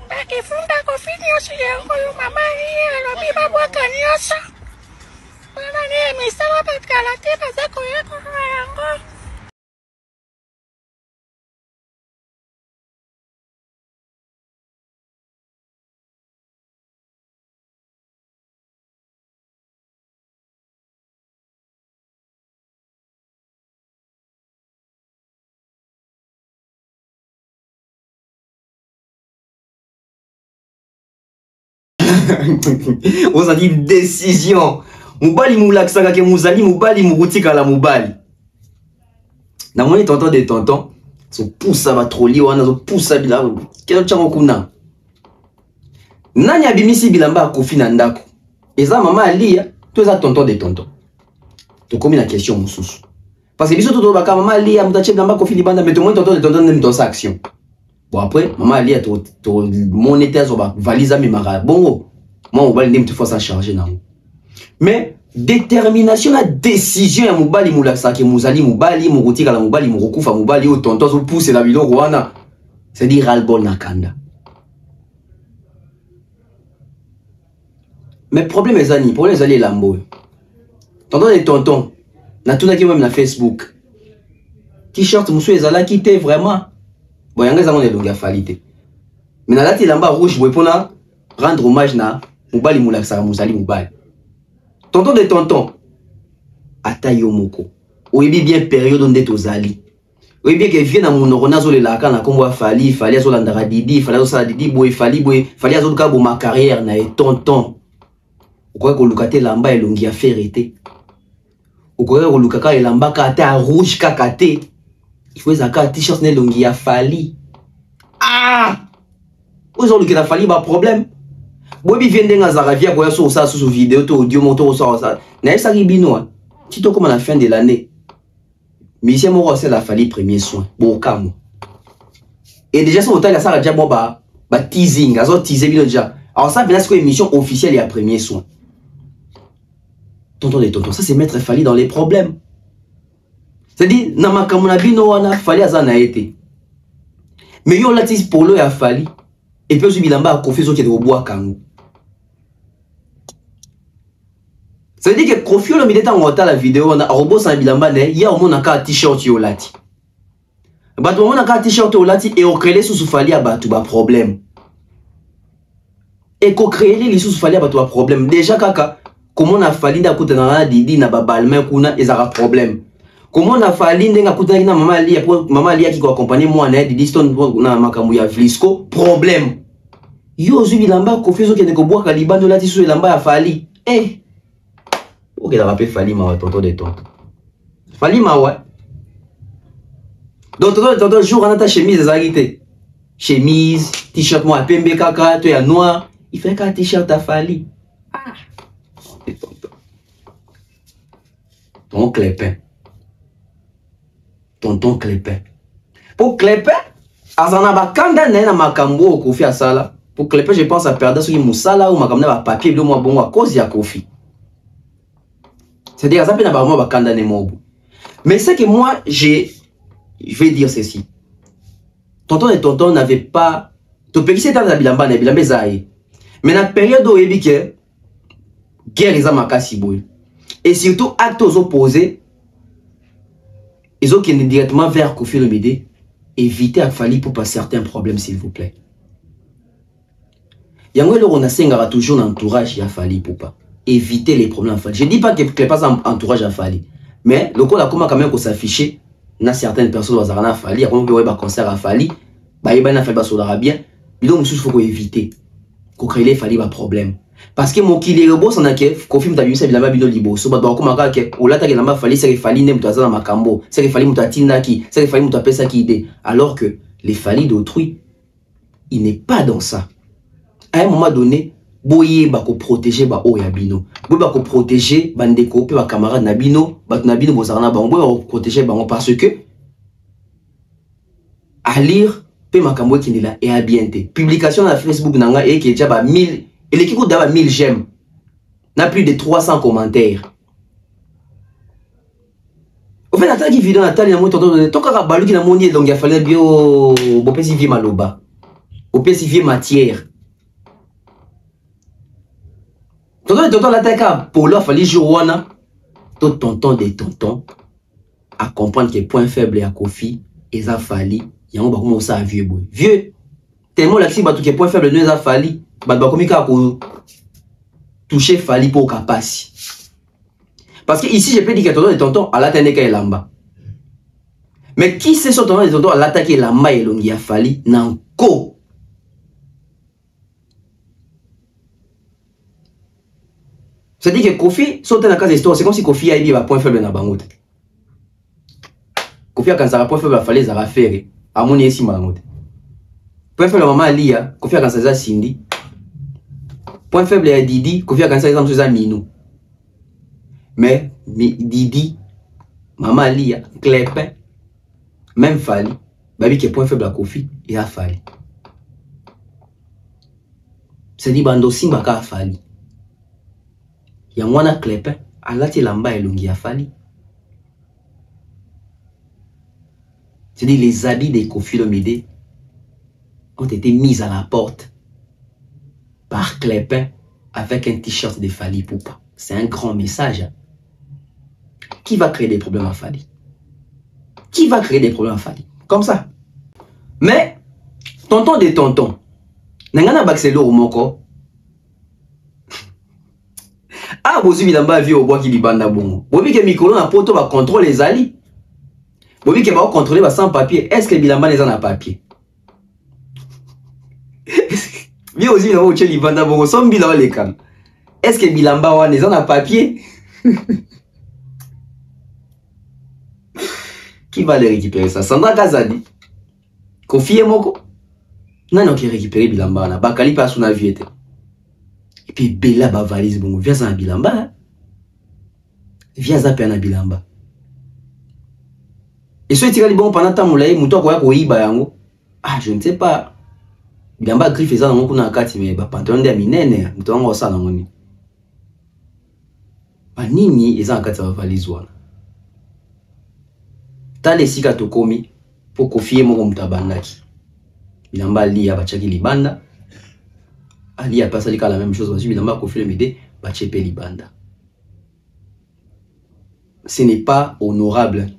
Bakifunda kofi nyosi yango yo mama hiye alobi babwaka nyosa. Wana ni emisala bakalate bazako yako yango. On a dit décision. Moubali moulaksaka ke mouzali moubali mouroutika la moubali. Na moni tonton de tonton. So poussa va troli wana so poussa bila. Kelo chango kuna. Nani abimisi bilamba kofi na ndako. Eza mama alia, to eza tonton de tonton. To komi na question mususu. Parce que biso to baka mama alia mutache bilamba kofi libanda mais to moni tonton de tonton nem dans sa action. Bon après maman alia to monétaire so ba valise mi mara. Bongo. Moi, Moubali n'est pas ça charger non. Mais détermination, la décision ya Moubali moulaksa ke Mouzali Moubali Mouroutika la Moubali Mouroukufa Moubali au tonton so pousse la bilo Rwanda. C'est dire ras-le-bol nakanda. Mais problème les amis, pour les alliés lambo. Tonton et tonton, na tout qui même na Facebook. T-shirt monsieur ezala qui était vraiment. Bon yanga za mona longa falite. Mais na lati lamba rouge boy pona rendre hommage na Moubali moulaksa Mouzali Moubali. Tonton de tonton, atayo moko. Oyebi bien période onde tozali. Oyebi bien que vient na monorona zo le laka na kombo fali azo landara didi, fali azo sala didi boy, fali azo luka bo ma carrière na e tonton. Okoka ko lukate lamba elongi a ferete. Okoka ko lukaka elamba ka ta rouge kakate. Il faut zaka t-shirt ne longi a fali. Ah! Ozo lukela fali ba problème. Bobi vient denga zaravia kwa so ça sous vidéo to audio moto ça na esa ribino ti to comme à la fin de l'année Michel Moro c'est la fali premier soin bokamo et déjà son hôtel ça déjà bon ba teasing azo teaser bino déjà alors ça bien c'est quoi émission officielle et à premier soin tonton les tontons ça c'est mettre fali dans les problèmes c'est dit na makamuna bino wana fali azana été mais yo latis pour le ya fali et puis bilamba a confié qui est au bois kango. Ça veut dire que Kofi le militaire on la vidéo on a robot sans bilamba ne ya au monde un t-shirt yo lati. Batu on a un t-shirt yo lati et on crée sous fali a batu ba problème. Et ko créer les sous fali a batu ba problème. Déjà kaka comment on a fali da kuta na didi na ba balmain kuna ezara problème. Comment on a fallu ndenga kuta na maman lia qui accompagner moi na didi stone na makambu ya Vlisco problème. Yo zubilamba ko fezo ke ne ko bois kalibando lati sous elamba ya fali. Eh. Ok, la rappelé Fali ma tonton de tonton. Fali ma ouais. Donc tonton jour on a ta chemise ezagité. Chemise, t-shirt moi pembe kaka, toi ya noir, il fait qu'un t-shirt à Fali. Ah. Tonton. Ton clépin. Tonton clépin. Pour clépin, azana ba kanda na makambo Kofi asala. Pour clépin, je pense à perdre ce qui moussala ou makamna ba papier de moi bon à cause ya Kofi. C'est-à-dire, ça peut n'avoir pas condamné mon bout. Mais c'est que moi, je vais dire ceci. Tonton et tonton n'avaient pas. Tu peux essayer dans la bilamba, na bilamba zaï. Mais dans la période où il y a guerre, les amakasi boy. Et surtout, actes aux opposés, ils ont qui directement vers Kofi Olomide. Éviter à Fali pour pas certains problèmes, s'il vous plaît. Yango on a sengara toujours l'entourage à Fali pour pas. Éviter les problèmes à Fali. Je ne dis pas que les pas entourage à Fali. Mais le coup, là, comment quand même qu'on s'affiche, il y a certaines personnes qui ont Fali, il y a un concert à Fali, Baïbana Fali Basodara bien. Donc, il faut éviter. Qu'on crée les Fali ba problème. Parce que mon kili rebo s'en a que Kofi m'a vu ça bilamba bino libo. So ba comme aka que au lata que lamba Fali c'est Fali ne mutaza na makambo. C'est Fali mutatinda qui. C'est Fali mutapesa qui idée. Alors que les Fali d'autrui, il n'est pas dans ça. À un moment donné, boye bako protéger ba oyabino. Boye bako protéger bandeko pe ba camarade nabino, ba nabino bozarna ba boye bako protéger ba parce que à lire pe makambo qui là et à bien té. Publication na Facebook nanga et qui déjà ba 1000 et l'équipe d'aba 1000 j'aime. N'a plus de 300 commentaires. Au fait attaque vidéo Nathalie na moto to ka balu ki na moni donc il fallait bio bo pesi vie maloba. Au pesi vie matière. Tonton l'attaque pour leur fallait jouer tout tonton des tontons à comprendre que point faible à Kofi et ça fallait il y a un beaucoup ça vieux boy vieux tellement là si bah tout que point faible nous ça fallait bah comme il a toucher fallait pour capacité parce que ici je peux dire que tonton des tontons à l'attaquer qu'elle lamba mais qui c'est ce tonton des tontons à l'attaquer lamba et longi a fallait nanko. C'est-à-dire que Kofi saute dans la case d'histoire, c'est comme si Kofi a dit un point faible dans la bangote. Kofi a quand ça point faible à fallait ça faire à mon ici bangote. Point faible maman Lia, Kofi a quand ça Cindy. Point faible à Didi, Kofi a quand ça ça Minou. Mais Didi, maman Lia, Clépin, même Fali, babi qui point faible à Kofi, il a Fali. C'est-à-dire bando simba ka Fali. Il y a un clépin, à la lamba et longi a Fali. C'est-à-dire les habits des Kofi Olomide ont été mis à la porte par Clépin avec un t-shirt de Fali Poupa. C'est un grand message. Qui va créer des problèmes à Fali? Qui va créer des problèmes à Fali? Comme ça. Mais, tonton des tontons, n'engana baxelo au moko. Ah, bozu bilamba vi au bois qui libanda bongo. Bobi ke mikolo na poto va contrôler les ali. Bobi ke va contrôler va sans papier. Est-ce que bilamba les en a papier? Vi ozi bilamba uche libanda bongo som bilamba les kan. Est-ce que bilamba wa les en a papier? Qui va les récupérer ça? Sandra Kazadi. Kofi moko. Non qui récupérer bilamba na bakali pas sous na viete. Et puis Bella ba valise bongo viens à bilamba. Viens à peine à bilamba. Et ce tirali bon pendant temps moulay muto ko ya ko iba yango. Ah je ne sais pas. Bilamba griffe ça dans kuna kati mais ba pantalon de minene muto ngo ça na ngoni. Ba nini eza kati ba valise wana. Tale sika to komi pour Kofi moko mutabandaki. Bilamba Lia bachaki libanda. Ali a passé la même chose. Bilamba Kofi Olomide bachepe libanda. Ce n'est pas honorable.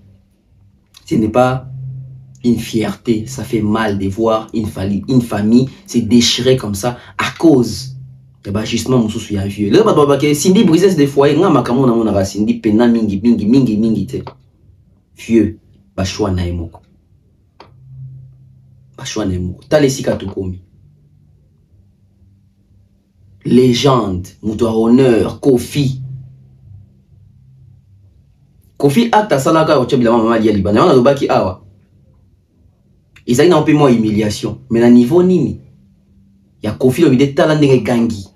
Ce n'est pas une fierté. Ça fait mal de voir une famille se déchirer comme ça à cause de justement mon souci vieux. Là, Cindy brisait des foyers. Nga makamo na mona Cindy pena mingi te. Vieux bashwa na emoko. Bashwa na emoko. Tale sika to komi. Légende, moutoir honneur, Kofi. Kofi acte salaka au tchèbila maman Lia Libana. On a le baki awa. Ils ont un peu moins humiliation. Mais à niveau nini. Il y a Kofi Olomide talent de gangi.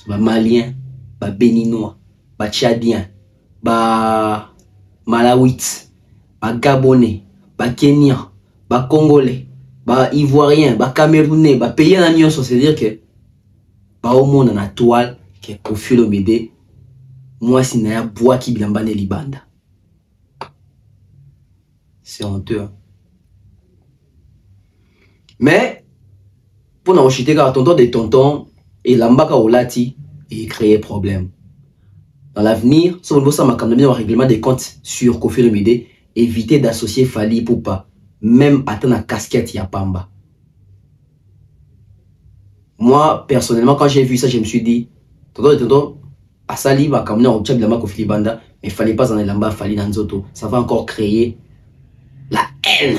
Ba malien, ba béninois, ba tchadien, ba malawite, ba gabonais, ba kenyan, ba congolais. Ba ivoirien, ba camerounais, ba pays en union, c'est-à-dire que ba au monde en toile que Kofi Olomide moi si na bois qui bilamba ne libanda. C'est honteux. Hein? Mais pour nous chiter car tonton des tontons et l'ambaka olati et créer problème. Dans l'avenir, si on veut ça un règlement des comptes sur Kofi Olomide, éviter d'associer Fali Poupa. Même attendre la casquette ya pamba. Moi, personnellement, quand j'ai vu ça, je me suis dit, tonton, à Sali, va comme on tchèque la Kofi Banda, mais il fallait pas en aller là-bas, fallait dans Zoto. Ça va encore créer la haine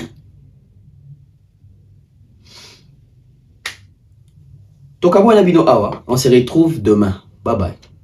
Tokabwana Bino Awa, on se retrouve demain. Bye bye.